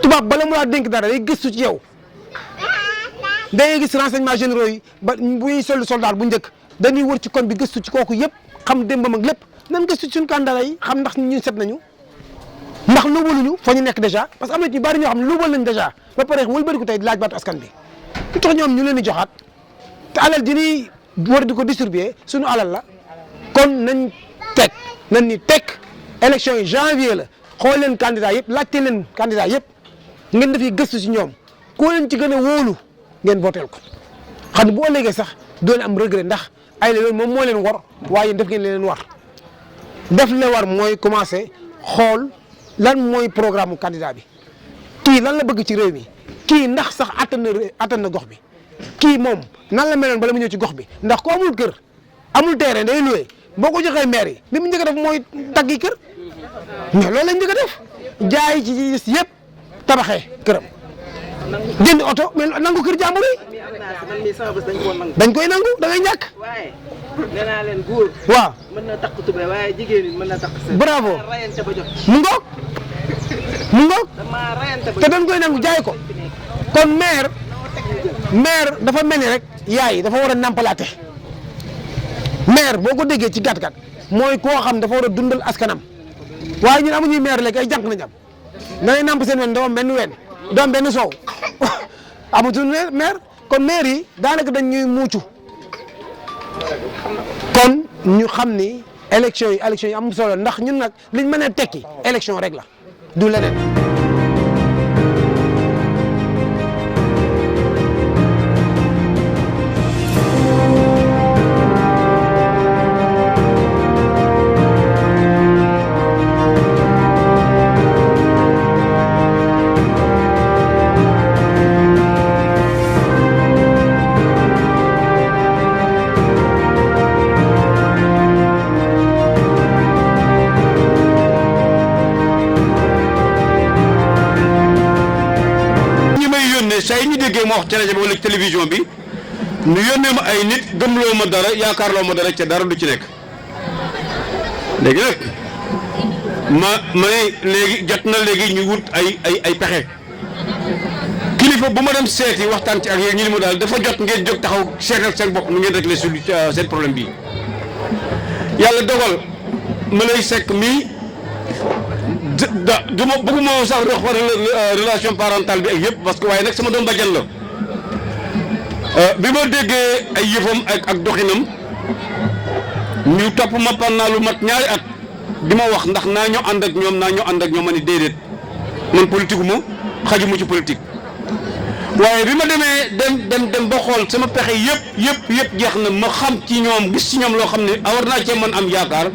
C: tubaab bala mu laa dénk dara day gëstu ci yow da ngay gis renseignements généraux yi ba bu ñuy soldat bu njëkk dañuy wër ci kon bi gëstu ci kooku yëpp xam démbam ak lépp nan gëstu ci suñu candidat yi xam ndax ñun set nañu ndax luubaluñu fa ñu nekk dèjà parce que am na ñu bari ñoo xam ne luubal nañ dèjà ba pare wëlbati ko tey laaj baatu askan bi lu tax ñoom ñu leen di joxaat te alal ji ñuy war di ko distribuer suñu alal la kon nañ ni teg élection yi janvier la xool leen candidat yëpp laajte leen candidat yëpp ngeen def gëstu ci ñoom koo leen ci gën a wóolu ngeen voteel ko xam ne bu ëllëgee sax doon am regret ndax ay la loolu moom moo leen war waaye def ngeen leen war def le war mooy commencé xool lan mooy programme mu candidat bi kii lan la bëgg ci réew mi kii ndax sax attan na gox bi kii moom nan la meloon bala mu ñëw ci gox bi ndax ko amul kër amul terrain day loué boo ko joxee maire yi li mu njëkk a def mooy daggi kër mais loolu lañ njëkk a def jaay ci gis yëpp tabaxee këram jënd oto mais nangu kër jàmbur yi dañ koy nangu da ngay ñàkk.
P: waaye nee naa leen góor.
C: waaw
P: mën na takk tubéy waaye jigéen ñi mën na takk seen.
C: bravo
P: rayante ba jot.
C: mu ngoog mu ngoog
P: damaa rayante ba
C: te dañ koy nangu jaay ko kon maire dafa mel ni rek yaay dafa war a nampalaate maire boo ko déggee ci gàtt-gàtt mooy koo xam dafa war a dundal askanam waaye ñun amuñuy maire léegi ay jànq nañ am da ngay namp seen wen doo am benn wen doo am benn soow amatul maire kon maire yi daanaka dañ ñuy muucu kon ñu xam ni élection yi am solo ndax ñun nag liñ mën a tekki élection rek la du leneen.
Q: may yónnee saa yi ñu déggee ma wax ci rajo bi wala télévision bi ñu yónnee ma ay nit gëmloo ma dara yaakaarloo ma dara ca dara du ci nekk léegi nag ma ne léegi jot na léegi ñu wut ay pexe kilifa bu ma dem seeti waxtaan ci ak yéen ñu ni mu daal dafa jot ngeen jóg taxaw seetal seen bopp nu ngeen régler seen problème bi yàlla dogal ma lay sekk mii du ma bëgguma sax wax relation parentale bi ak yëpp parce que waaye nag sama doom bàjjan la bi ma déggee ay yëfam ak doxinam ñu topp ma pendant lu mat ñaari at di ma wax ndax naa ñoo ànd ak ñoom ma ni déedéet man politique ma xajuma ci politique waaye bi ma demee dem ba xool sama pexe yëpp jeex na ma xam ci ñoom gis ci ñoom loo xam ne war naa cee man am yaakaar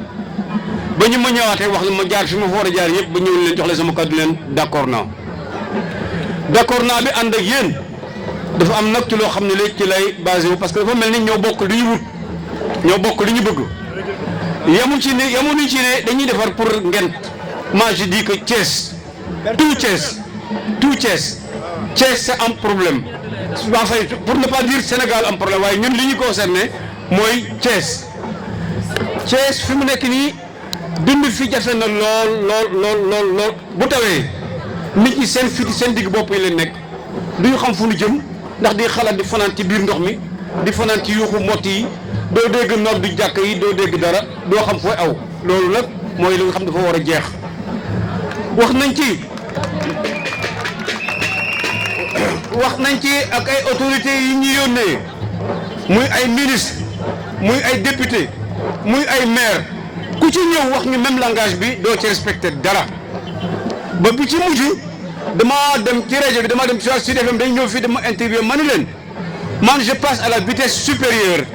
Q: ba ñu ma ñëwaatee wax la ma jaar fi ma fa war a jaar yëpp ba ñëw leen jox leen sama kàddu leen d'accord naa bi ànd ak yéen dafa am nag ci loo xam ne léegi ci lay basé wu parce que dafa mel ni ñoo bokk li ñu wut ñoo bokk li ñu bëgg yamuñu ci ne dañuy defar pour Ngent moi je dis que Thiès tout Thiès c'est un problème enfin pour ne pas dire Sénégal am problème waaye ñun li ñu concerné mooy Thiès fi mu nekk nii dund fi jafe na lool bu tawee nit ñi seen fiti seen digg bopp yi leen nekk duñu xam fu ñu jëm ndax di xalaat di fanaan ci biir ndox mi di fanaan ci yuuxu mbott yi doo dégg noor du jàkk yi doo dégg dara doo xam fooy aw loolu nag mooy li nga xam dafa war a jeex wax nañ ci ak ay autorités yi ñu yónnee muy ay ministre muy ay député muy ay maire ku ci ñëw wax ñu même langage bi doo ci respecté dara ba bi ci mujj dama dem ci rajo bi dama dem ci Sud FM dañ ñëw fii dama interview ma ni leen man je passe à la vitesse supérieure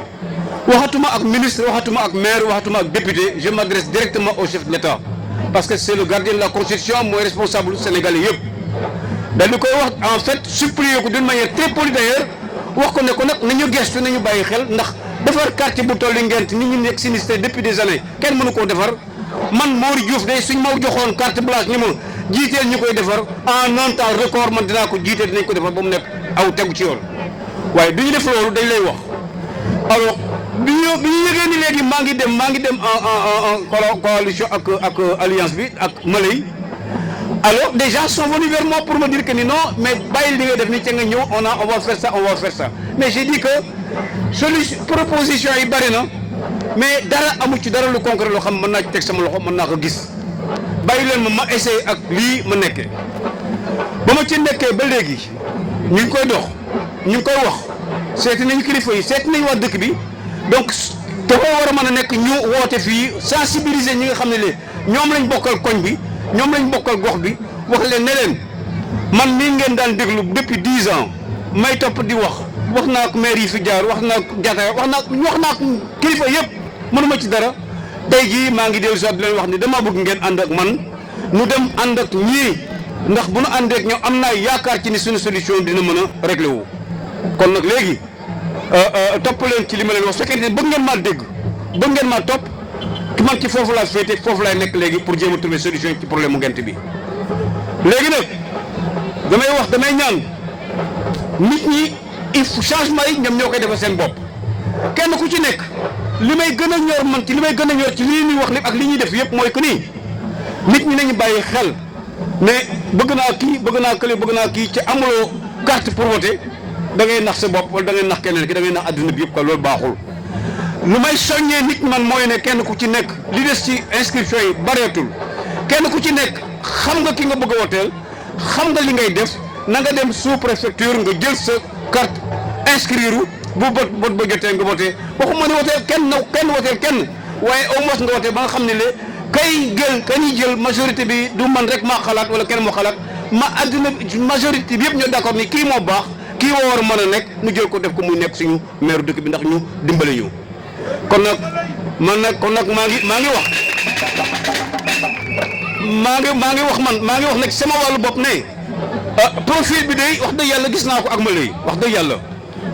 Q: waxatuma ak ministre waxatuma ak maire waxatuma ak député je m'adresse directement au chef de l'État parce que c'est le gardien de la constitution mooy responsable sénégalais yëpp dañu koy wax en fait supplier ko d'une manière très polie d'ailleurs wax ko ne ko nag nañu gestu nañu bàyyi xel ndax defar quartier bu tolli Ngent nit ñi nekk sinistré depuis des années kenn mënu koo defar man Mori Diouf day suñ ma joxoon carte blanche ni ma jiiteel ñu koy defar en un temps record man dinaa ko jiiteel dinañ ko defar ba mu nekk aw tegu ci yoon waaye du ñu def loolu dañ lay wax alors bi ñu yëgee ni léegi maa ngi dem en coalition ak alliance bi ak Malay alors des gens sont venus vers moi pour me dire que ni non mais bàyyi li ngay def ni ca nga ñëw on va faire ça mais j'ai dit que proposition yi bari na mais dara amu ci dara lu concret loo xam mën naa ci teg sama loxo mën naa ko gis bàyyi leen ma essayé ak lii ma nekkee ba ma ci nekkee ba léegi ñu ngi koy dox ñu ngi koy wax seeti nañu kilifa yi seeti nañu waa dëkk bi donc dafa war a mën a nekk ñu woote fii sensibiliser ñi nga xam ne léegi ñoom lañ bokkal koñ bi ñoom lañ bokkal gox bi wax leen ne leen man mii ngeen daan déglu depuis 10 ans may topp di wax naa ak maire yi fi jaar wax naa ak jataay wax naa ak kilifa yëpp mënuma ci dara tey jii maa ngi dellu si di leen wax ni dama bëgg ngeen ànd ak man nu dem ànd ak ñii ndax bu nu àndee ak ñoom am naa yaakaar ci ni suñu solution dina mën a réglé wu. kon nag léegi topp leen ci li ma leen wax su fekkee ne bëgg ngeen maa dégg bëgg ngeen maa topp man ci foofu laa féete foofu laay nekk léegi pour jéem a trouver solution ci problème mu Ngent bi léegi nag damay ñaan nit ñi il faut changement yi ñoom ñoo koy defal seen bopp kenn ku ci nekk li may gën a ñor man ci li may gën a ñor ci li ñuy wax li ak li ñuy def yëpp mooy que nii nit ñi nañu bàyyi xel mais bëgg naa kii bëgg naa kële bëgg naa kii ci amuloo carte pour voter da ngay nax sa bopp wala da ngay nax keneen ki da ngay nax adduna bi yëpp quoi loolu baaxul. lu may soññee nit man mooy ne kenn ku ci nekk li des ci inscription yi bareetul kenn ku ci nekk xam nga ki nga bëgg a woteel xam nga li ngay def na nga dem sous préfecture nga jël sa carte inscrire bu bot ba jotee nga voté waxuma ne woteel kenn woteel kenn waaye au moins nga voté ba nga xam ne le kañuy jël majorité bi du man rek maa xalaat wala kenn moo xalaat ma àdduna majorité bi yëpp ñoo d'accord ni kii moo baax kii moo war a mën a nekk ñu jël ko def ko muy nekk suñu maire dëkk bi ndax ñu dimbale ñu kon nag maa ngi wax nag sama wàllu bopp ne profil bi day wax dëgg yàlla gis naa ko ak ma lay wax dëgg yàlla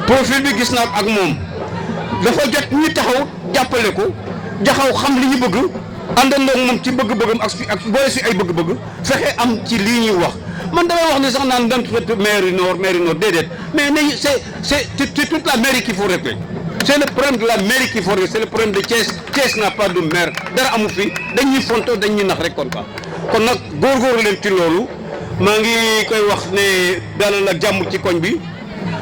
Q: profil bi gis naa ko ak moom dafa jot ñu taxaw jàppale ko jaxaw xam li ñu bëgg àndandoo moom ci bëgg-bëggam ak boole si ay bëgg-bëgg fexe am ci lii ñuy wax man damay wax ne sax naan dañ fa mairie nord déedéet mais c'est toute la mairie qu'il faut régler. C'est le problème de la mairie qu'il faut régler, c'est le problème de Thiès. Thiès n'a pas de maire dara amu fi dañuy fonto dañuy nax rek kon quoi kon nag góorgóorlu leen ci loolu maa ngi koy wax ne dalal ak jàmm ci koñ bi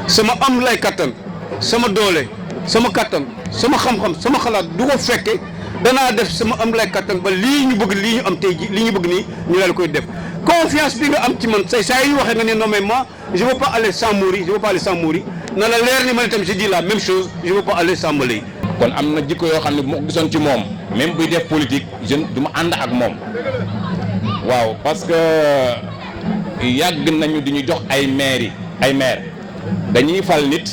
Q: sama am lay kattan sama doole sama kattan sama xam-xam sama xalaat du ko fekke danaa def sama am lay kattan ba lii ñu bëgg lii ñu am tey ji lii ñu bëgg nii ñu daal koy def confiance bi nga am ci man say saa yu waxee nga ne non mais moi je veux pas aller sans mourir je veux pas aller sans mourir na la leer ni man itam je dis la même chose je veux pas aller sans Maleye.
R: kon am na jikko yoo xam ne bu ma ko gisoon ci moom même buy def politique jeune du ma ànd ak moom waaw parce que yàgg nañu di ñu jox ay maire dañuy fal nit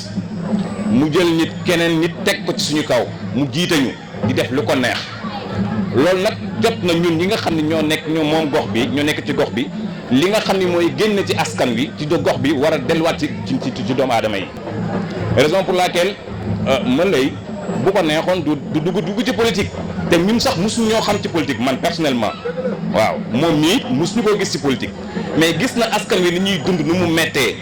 R: mu jël nit keneen nit teg ko ci suñu kaw mu jiite ñu di def lu ko neex loolu nag jot na ñun ñi nga xam ne ñoo moom gox bi ñoo nekk ci gox bi li nga xam ne mooy génn ci askan wi ci gox bi war a delluwaat ci doomu aadama yi raison pour laquelle Maleye bu ko neexoon du dugg ci politique te ñun sax mosuñu ñoo xam ci politique man personnellement waaw moom mii mosuñu koo gis ci politique mais gis na askan wi ni ñuy dund nu mu méttee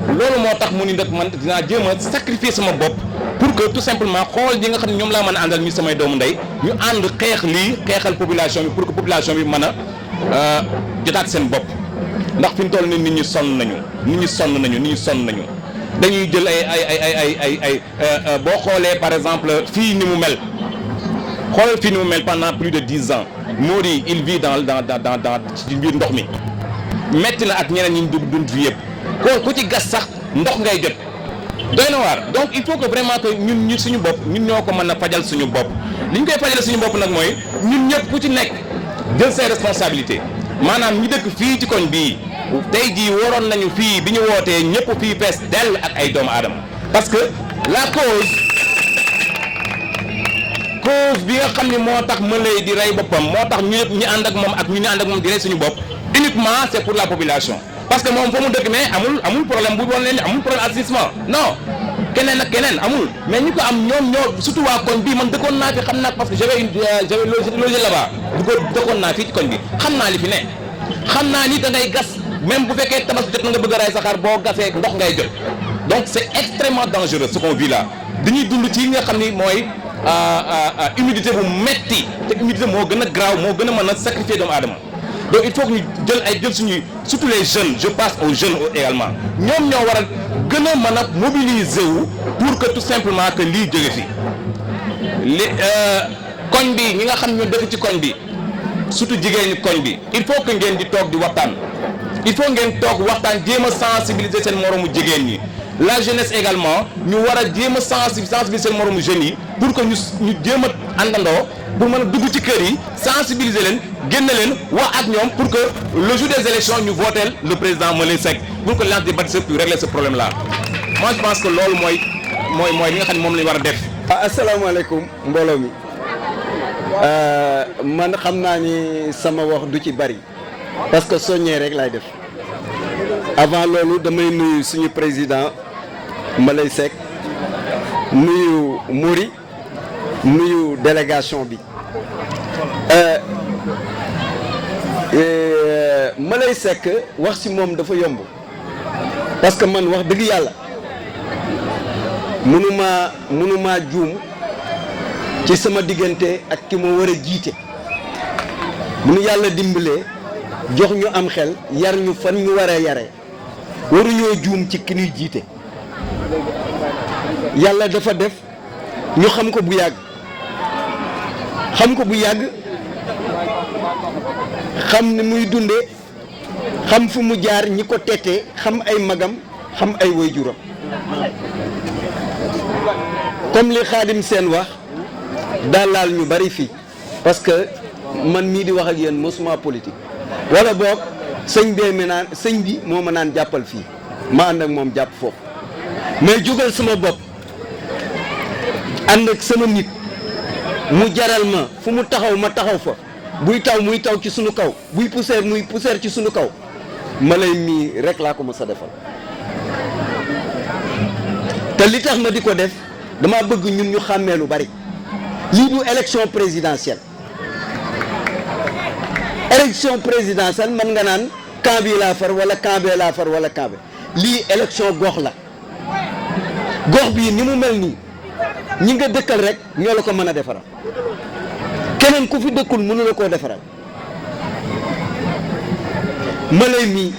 R: loolu moo tax mu ni nag man dinaa jéem a sacrifier sama bopp pour que tout simplement xool ñi nga xam ne ñoom laa mën a àndal ñu samay doomu ndey ñu ànd xeex lii xeexal population bi pour que population bi mën a jotaat seen bopp ndax fi mu toll ni nit ñi sonn nañu dañuy jël ay boo xoolee par exemple fii ni mu mel xoolal fii ni mu mel pendant plus de 10 ans Mori il vit dans ci biir ndox mi metti na ak ñeneen ñi ñu dund fi yëpp ku ci gas sax ndox ngay jot doy na waar donc il faut que vraiment que ñun suñu bopp ñun ñoo ko mën a fajal suñu bopp li ñu koy fajal suñu bopp nag mooy ñun ñëpp ku ci nekk jël ses responsabilités maanaam ñi dëkk fii ci koñ bii tey jii waroon nañu fii bi ñu wootee ñëpp fii fees dell ak ay doomu aadama parce que la cause bi nga xam ne moo tax Maleye di rey boppam moo tax ñu ñëpp ñi ànd ak moom ak ñu ànd ak moom di rey suñu bopp uniquement c'est pour la population parce que moom fa mu dëkk mais amul problème bu doon leen amul problème assainissement non keneen ak keneen amul mais ñu ko am ñoo surtout waa koñ bii man dëkkoon naa fi xam naa parce que j'avais logé là-bas dëkkoon naa fii ci koñ bi xam naa li fi ne xam naa ni da ngay gas même bu fekkee tabaski jot na nga bëgg a rey saxaar boo gasee ndox ngay jot donc c'est extrêmement dangereux ce qu'on vit là dañuy dund ci nga xam ni mooy humidité bu metti te humidité moo gën a graaw moo gën a mën a sacrifier doomu aadama donc il faut que ñu jël suñuy surtout les jeunes je passe aux jeunes également ñoom ñoo war a gën a mën a mobiliser wu pour que tout simplement que lii jóge fi koñ bi ñi nga xam ñoo dëkk ci koñ bi surtout jigéen ñi koñ bi il faut que ngeen di toog di waxtaan il faut ngeen toog waxtaan jéem a sensibiliser seen moromu jigéen ñi la jeunesse également ñu war a jéem a sensibiliser seen moromu jeunes yi pour que ñu jéem a àndandoo pour mën a dugg ci kër yi sensibiliser leen génne leen wax ak ñoom pour que le jour des élections ñu voteel le président Maleye Seck pour que l'ensemble des bâtisseurs puisse régler ce problème là moi je pense que loolu mooy li nga xam ne moom la ñu war a def.
S: asalaamaaleykum mbooloo mi man xam naa ni sama wax du ci bari parce que soññee rek laay def avant loolu damay nuyu suñu président Maleye Seck nuyu Mori nuyu délégation bi Maleye Seck wax ci moom dafa yomb parce que man wax dëgg yàlla mënuma juum ci sama diggante ak ki ma war a jiite bu ñu yàlla dimbalee jox ñu am xel yar ñu fan ñu war a yare waruñoo juum ci ki ñuy jiite yàlla dafa def ñu xam ko bu yàgg xam ni muy dunde xam fu mu jaar ñi ko tete xam ay magam xam ay waajuram comme li Xaadim Seen wax daal laal ñu bari fii parce que man mii di wax ak yéen mosuma politique wala boog sëñ bi moo ma naan jàppal fii ma ànd ak moom jàpp foofu mais jógal sama bopp ànd ak sama nit mu jaral ma fu mu taxaw ma taxaw fa buy taw muy taw ci sunu kaw buy poussière muy poussière ci sunu kaw Maleye mii rek laa ko mës a defal te li tax ma di ko def dama bëgg ñun ñu xàmmee lu bari lii du élection présidentielle man nga naan camp bii laa far wala camp bee laa far wala camp bi lii élection gox la gox bii ni mu mel nii ñi nga dëkkal rek ñoo la ko mën a defaral keneen ku fi dëkkul mënu la koo defaral Malay mii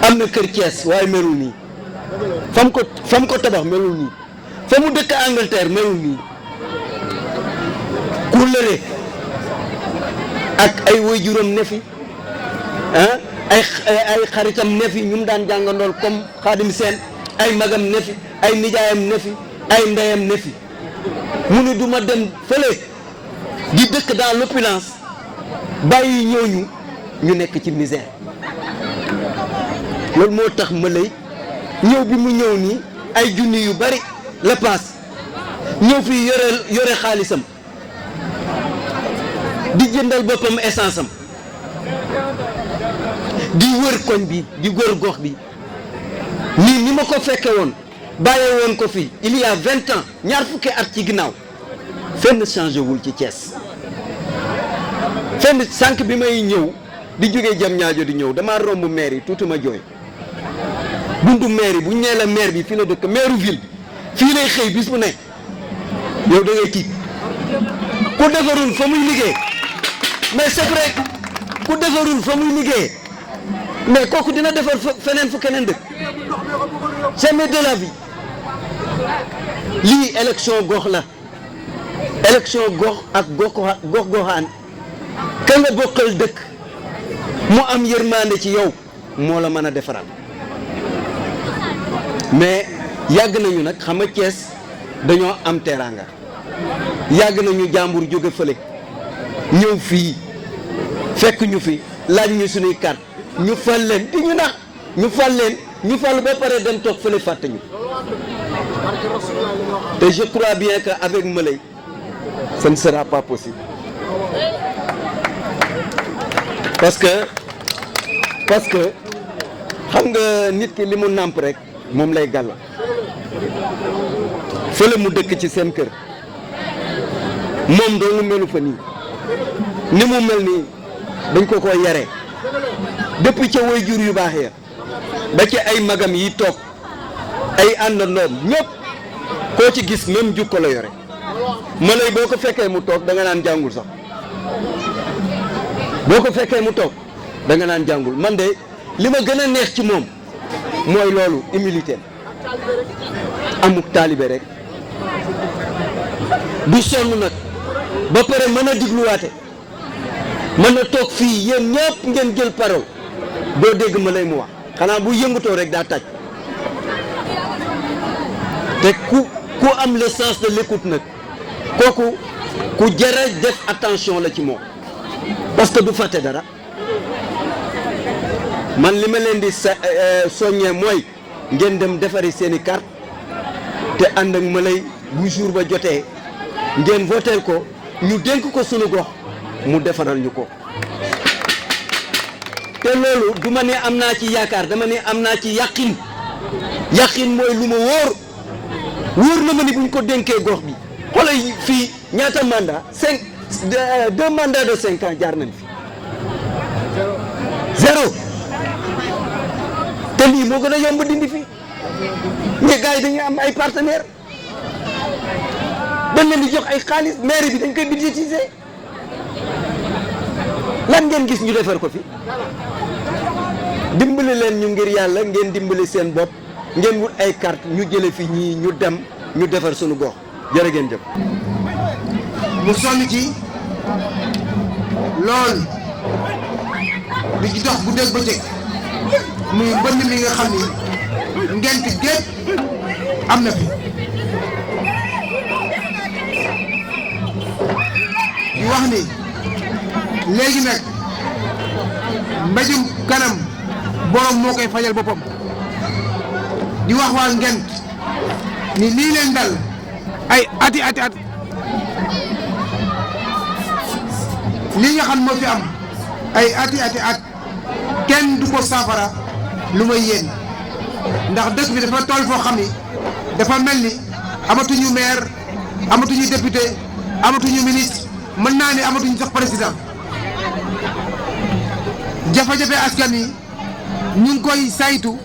S: am na kër Thiès waaye melul nii fam ko tabax melul nii fa mu dëkk Angleterre melul nii ku lële ak ay waajuram ne fi ay xaritam ne fi ñu mu daan jàngandool comme Xaadim Seen ay magam ne fi ay nijaayam ne fi ay ndeyam ne fi mu ni du ma dem fële di dëkk dans l'opulence bàyyi ñooñu ñu nekk ci misère loolu moo tax Malay ñëw bi mu ñëw nii ay junni yu bari la paas ñëw fii yore xaalisam di jëndal boppam essence am di wër koñ bi di wër gox bi nii ni ma ko fekke woon bàyyee woon ko fii il y a 20 ans ñaar fukki at ci ginnaaw fenn changé wul ci Thiès fenn sànq bi may ñëw di jógee jam ñaajo di ñëw damaa romb maire yi tuuti ma jooy buntu maire yi bu ñu nee la maire bi fii la dëkk maire ville bi fii lay xëy bis bu ne yow da ngay tiit ku defarul fa muy liggéey mais c'est vrai ku defarul fa muy liggéey mais kooku dina defar feneen fu keneen dëkk jamais de la vie lii élection gox la élection gox ak gox-goxaan ka nga bokkal dëkk mu am yërmande ci yow moo la mën a defaral mais yàgg nañu nag xam nga Thiès dañoo am teraanga yàgg nañu jàmbur jóge fële ñëw fii fekk ñu fi laaj ñu suñuy carte ñu fal leen di ñu nax ñu fal leen ñu fal ba pare dem toog fële fàtte ñu te je crois bien que avec Malay ça ne sera pas possible parce que xam nga nit ki li mu nàmp rek moom lay gàll fële mu dëkk ci seen kër moom doo mu melu fa nii ni mu mel nii dañ ko yare depuis ca way jur yu baax ya ba ci ay magam yi toog ay àndandoom ñëpp koo ci gis même jukko la yore Malay boo ko fekkee mu toog da nga naan jàngul sax boo ko fekkee mu toog da nga naan jàngul man de li ma gën a neex ci moom mooy loolu humilité amuk taalibe rek du sonn nag ba pare mën a digluwaate mën a toog fii yéen ñëpp ngeen jël parole doo dégg Malay mu wax xanaa bu yëngatoo rek daa tàj te ku am le sens de l'écoute nag kooku ku jara def attention la ci moom parce que du fàtte dara man li ma leen di soññee mooy ngeen dem defari seeni carte te ànd ak Malay bu jour ba jotee ngeen voteel ko ñu dénk ko sunu gox mu defaral ñu ko te loolu du ma ne am naa ci yaakaar dama ne am naa ci yàqin mooy lu ma wóor na ma ni buñ ko dénkee gox bi xoolal fii ñaata mandat 2 mandats de 5 ans jaar nañ fi 0 te lii moo gën a yomb dindi fi mais gars yi dañuy am ay partenaires dañ leen di jox ay xaalis mairie bi dañ koy budgétiser lan ngeen gis ñu defar ko fi dimbali leen ñu ngir yàlla ngeen dimbali seen bopp ngeen wut ay carte ñu jële fi ñii ñu dem ñu defar suñu gox jërë ngeen jëf.
C: mu sonn ci lool di ci dox bu dégg bëccëg muy mbënn mi nga xam ni ngent gépp am na fi di wax ni léegi nag mbéjum kanam borom moo koy fajal boppam di wax waa ngent ni lii leen dal ay ati at lii nga xam moo fi am ay ati at kenn du ko saafara lu may yéen ndax dëkk bi dafa toll foo xam ni dafa mel ni amatuñu maire amatuñu député amatuñu ministre mën naa ni amatuñu sax président jafe-jafe askan yi ñu ngi koy saytu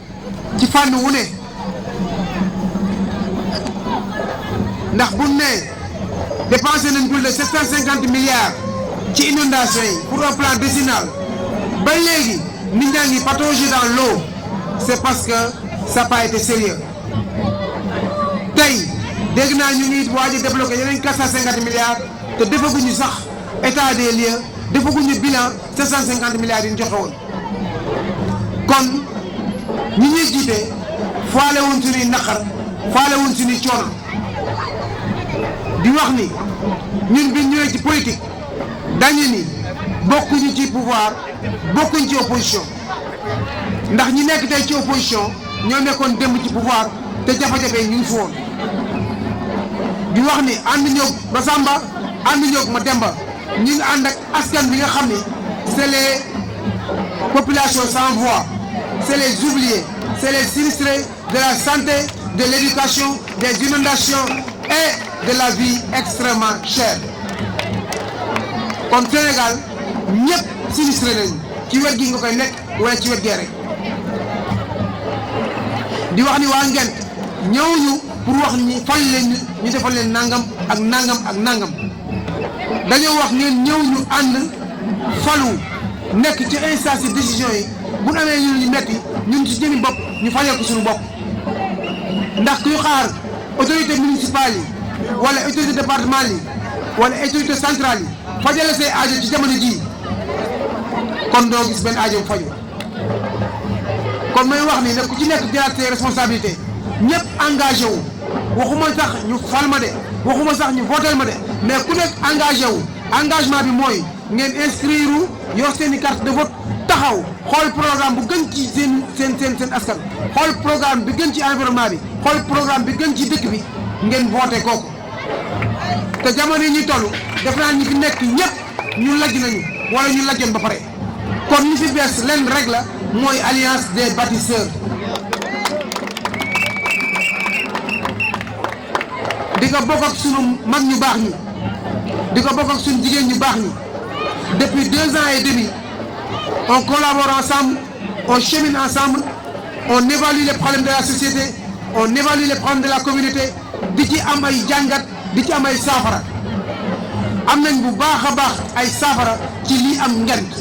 C: ci fànn wu ne ndax bu ne dépensé nañ plus de 750 milliards ci inondation yi pour un plan décennal ba léegi nit ñaa ngi patauger dans l'eau c'est parce que ça n'a pas été sérieux tey dégg naa ñu ngi waaj a débloqué yeneen 450 milliards te defaguñu sax état des lieux defaguñu bilan 750 milliards yi ñu joxe woon kon ñi ñuy jiite faale wuñ suñuy naqar faale wuñ suñuy coono di wax ni ñun bi ñëwee ci politique dañu ni bokkuñu ci pouvoir bokkuñ ci opposition ndax ñi nekk tey ci opposition ñoo nekkoon démb ci pouvoir te jafe-jafe yi ñu ngi fi woon di wax ni ànd ñoog ba Samba ànd ñoog ma Demba ñu ngi ànd ak askan bi nga xam ni c'est les populations sans voix c'est les oubliés c'est les sinistrés de la santé de l'éducation des inondations et de la vie extrêmement chère kon Sénégal ñëpp sinistré nañu ci wet gi nga koy nekk wala ci wet gee rek di wax ni waa Ngent ñëwuñu pour wax ni fal leen ñu defal leen nangam ak nangam ak nangam dañoo wax ngeen ñëw ñu ànd falu nekk ci instance de décision yi bu ñu amee ñu metti ñun ci jëmi bopp ñu fajal ko suñu bopp ndax kuy xaar autorité municipale yi wala autorité départementale yi wala autorité centrale yi fajale say aajo ci jamono jii kon doo gis benn aajo faju kon may wax ni nag ku ci nekk jëlaat ses responsabilités ñëpp engagé wu waxuma sax ñu fal ma de waxuma sax ñu votel ma de mais ku nekk engagé wu engagement bi mooy ngeen inscrire yor seen i carte de vote taxaw xool programme bu gën ci seen askan xool programme bi gën ci environnement bi xool programme bi gën ci dëkk bi ngeen voté kooku te jamono yi ñuy toll def naa ñi fi nekk ñëpp ñu lajj nañu wala ñu lajjoon ba pare kon li fi bees lenn rek la mooy alliance des bâtisseurs di ko bokk ak sunu mag ñu baax ñi di ko bokk ak sunu jigéen ñu baax ñi depuis 2 ans et demi on collabore ensemble on chemine ensemble on évalue les problèmes de la société on évalue les problèmes de la communauté di ci am ay jàngat di ci am ay saafara am nañ bu baax a baax ay saafara ci lii am Ngent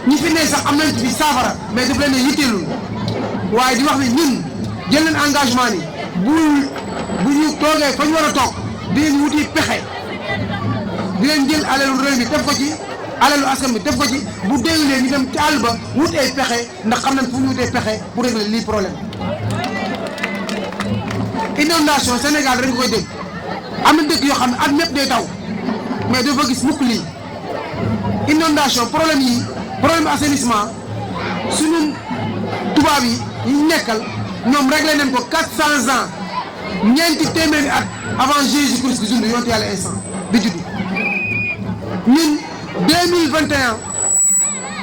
C: ñi fi ne sax am nañ ci saafara mais daf leen a yitteelul waaye di wax ne ñun jël leen engagement ni bu ñu toogee fa ñu war a toog di leen wuti pexe di leen jël alalu réew mi def ko ci alalu askan bi def ko ci bu déwénee ñu dem ci àll ba wut ay pexe ndax xam nañ fu ñu wutee pexe pour régler lii problème inondation Sénégal dañ koy dégg am na dëkk yoo xam ne at mépp day taw mais dafa gis mukk lii inondation problème yi problème assainissement suñu tubaab yi ñu nekkal ñoom réglé nañ ko 400 ans ñeenti téeméeri at avant Jésus-Christ di dund yonte yàlla instant di juddu ñun 2021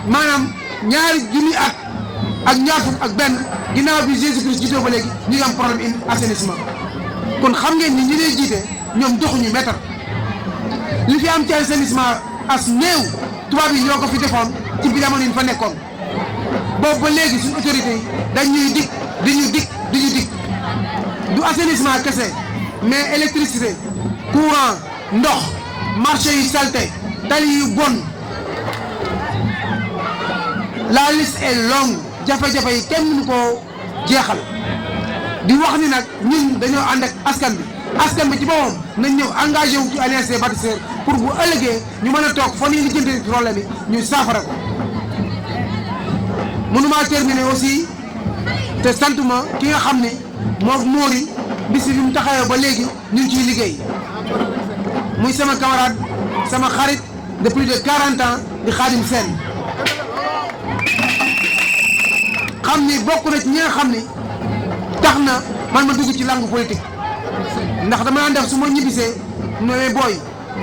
C: maanaam ñaari junni at ak ñaar fukk ak benn ginnaaw bi Jésus-Christ juddoo ba léegi ñu ngi am problème assainissement kon xam ngeen ni ñi lay jiite ñoom doxuñu métar li fi am ci assainissement as néew tubaab yi ñoo ko fi defoon ci bi jamono yi fa nekkoon boobu ba léegi suñu autorité yi dañuy dig di ñu dig du assainissement kese mais électricité courant ndox marché yu salté tali yu bon la liste est longue jafe-jafe yi kenn mënu koo jeexal di wax ni nag ñun dañoo ànd ak askan bi ci boppam nañ ñëw engagé wu ci alliance des bâtisseurs pour bu ëllëgee ñu mën a toog fa ñuy lijjanti problème yi ñu saafara ko mënuma terminer aussi te sant ma ki nga xam ni moom Mori bis bi mu taxawee ba léegi ñu ngi ciy liggéey muy sama camarade sama xarit de plus de 40 ans di Khadim Sène xam ni bokk na ci ñi nga xam ni tax na man ma dugg ci langue politique ndax dama daan def su ma ñibbisee nooy booy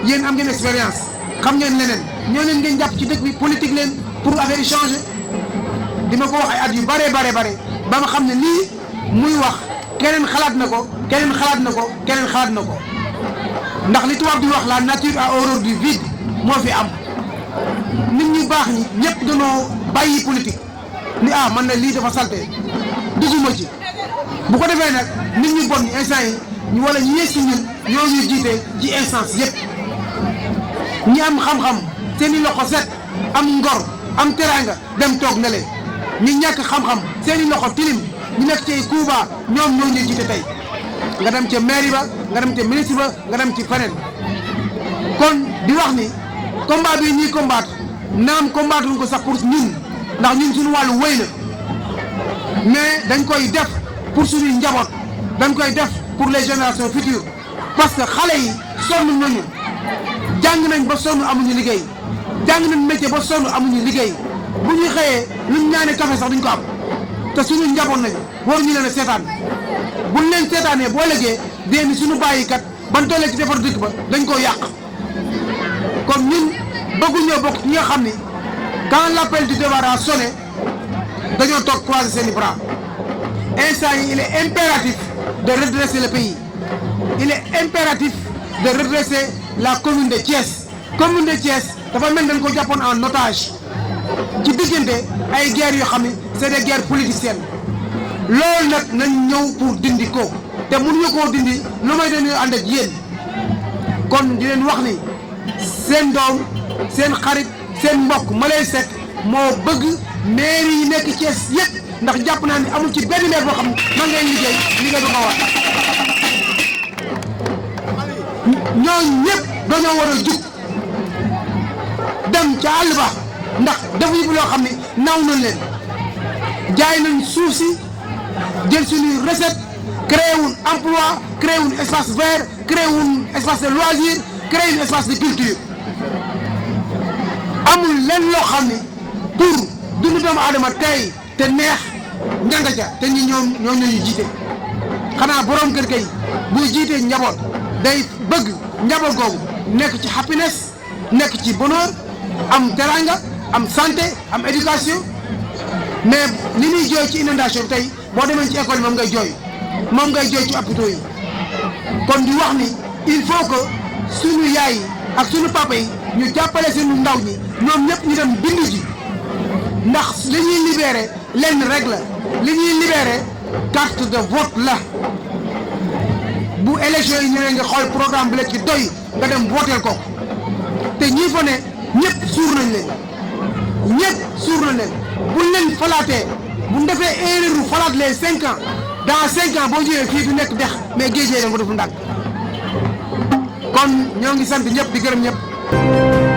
C: yéen am ngeen expérience xam ngeen leneen ñoo leen ngeen jàpp ci dëkk bi politique leen pour affaire yi changer di ma ko wax ay at yu bare ba ma xam ne lii muy wax keneen xalaat na ko ndax li tubaab di wax la nature a horreur du vide moo fi am nit ñu baax ñi ñëpp dañoo bàyyi politique ni ah man na lii dafa salte dugguma ci bu ko defee nag nit ñu bon instant yi ñu wala ñu yées ci ñun ñoo ñuy jiite ci instance yëpp ñi am xam-xam seen i loxo set am ngor am teraanga dem toog ne leen ñi ñàkk xam-xam seen i loxo tilim ñu nekk ci Cuba ñoom ñoo ñuy jiite tey nga dem ca mairie ba nga dem ca ministre ba nga dem ci feneen kon di wax ni combat bi ñuy combattre naam combattre ñu ko sax pour ñun ndax ñun suñu wàllu wéy na mais dañ koy def pour suñuy njaboot dañ koy def pour les générations futures parce que xale yi sonn nañu jàng nañ ba sonn amuñu liggéey jàng nañ métier ba sonn amuñu liggéey bu ñuy xëyee luñ ñaane café sax duñ ko am te suñu njaboot nañu war ñu leen a seetaan buñ leen seetaanee boo légee dee ni suñu bàyyi kat ban tollee ci defar dëkk ba dañ koo yàq kon ñun bëgguñoo bokk ci nga xam ni quand l'appel du devoir a sonné dañoo toog croiser seen i bras instant yi il est impératif de redresser le pays il est impératif de redresser la commune de Thiès commune de Thiès dafa mel dañ ko jàppoon en otage ci diggante ay guerres yoo xam ne c'est des guerres politiciennes loolu nag nañ ñëw pour dindi ko te mënuñu koo dindi lu may dañuy ànd ak yéen kon di leen wax ni seen doom seen xarit seen mbokk Maleye Seck moo bëgg mairie yi nekk Thiès yëpp ndax jàpp naa ni amul ci benn maire boo xam ne man ngay liggéey bi ko war ñooñu ñëpp dañoo war a jug dem ca àll ba ndax defuñu loo xam ne naw nañ leen jaay nañ suuf si jël suñuy recette créé wuñ emploi créé wuñ espace vert créé wuñ espace de loisir créé un espace de culture amul lenn loo xam ne pour dundu doomu aadama tey te neex njanga ca te ñi ñoom ñu jiite xanaa borom kër kay buy jiitee njaboot day bëgg njaboot googu nekk ci happiness nekk ci bonheur am teranga am santé am éducation mais li ñuy jooy ci inondation tey boo demee ci école yi moom ngay jooy ci hôpitaux yi kon di wax ni il faut que suñu yaay yi ak suñu papa yi ñu jàppale suñu ndaw ñi ñoom ñëpp ñu dem bindu ji ndax li ñuy libéré lenn rek la li ñuy libéré carte de vote la bu élection yi ñëwee nga xool programme bi la ci doy nga dem vooteel ko te ñii fa ne ñëpp suur nañ leen buñ leen falaatee bu defee erreur falaat les 5 ans dans 5 ans boo ñëwee fii du nekk dex mais géej da nga ko def ndànk kon ñoo ngi sant ñëpp di gërëm ñëpp.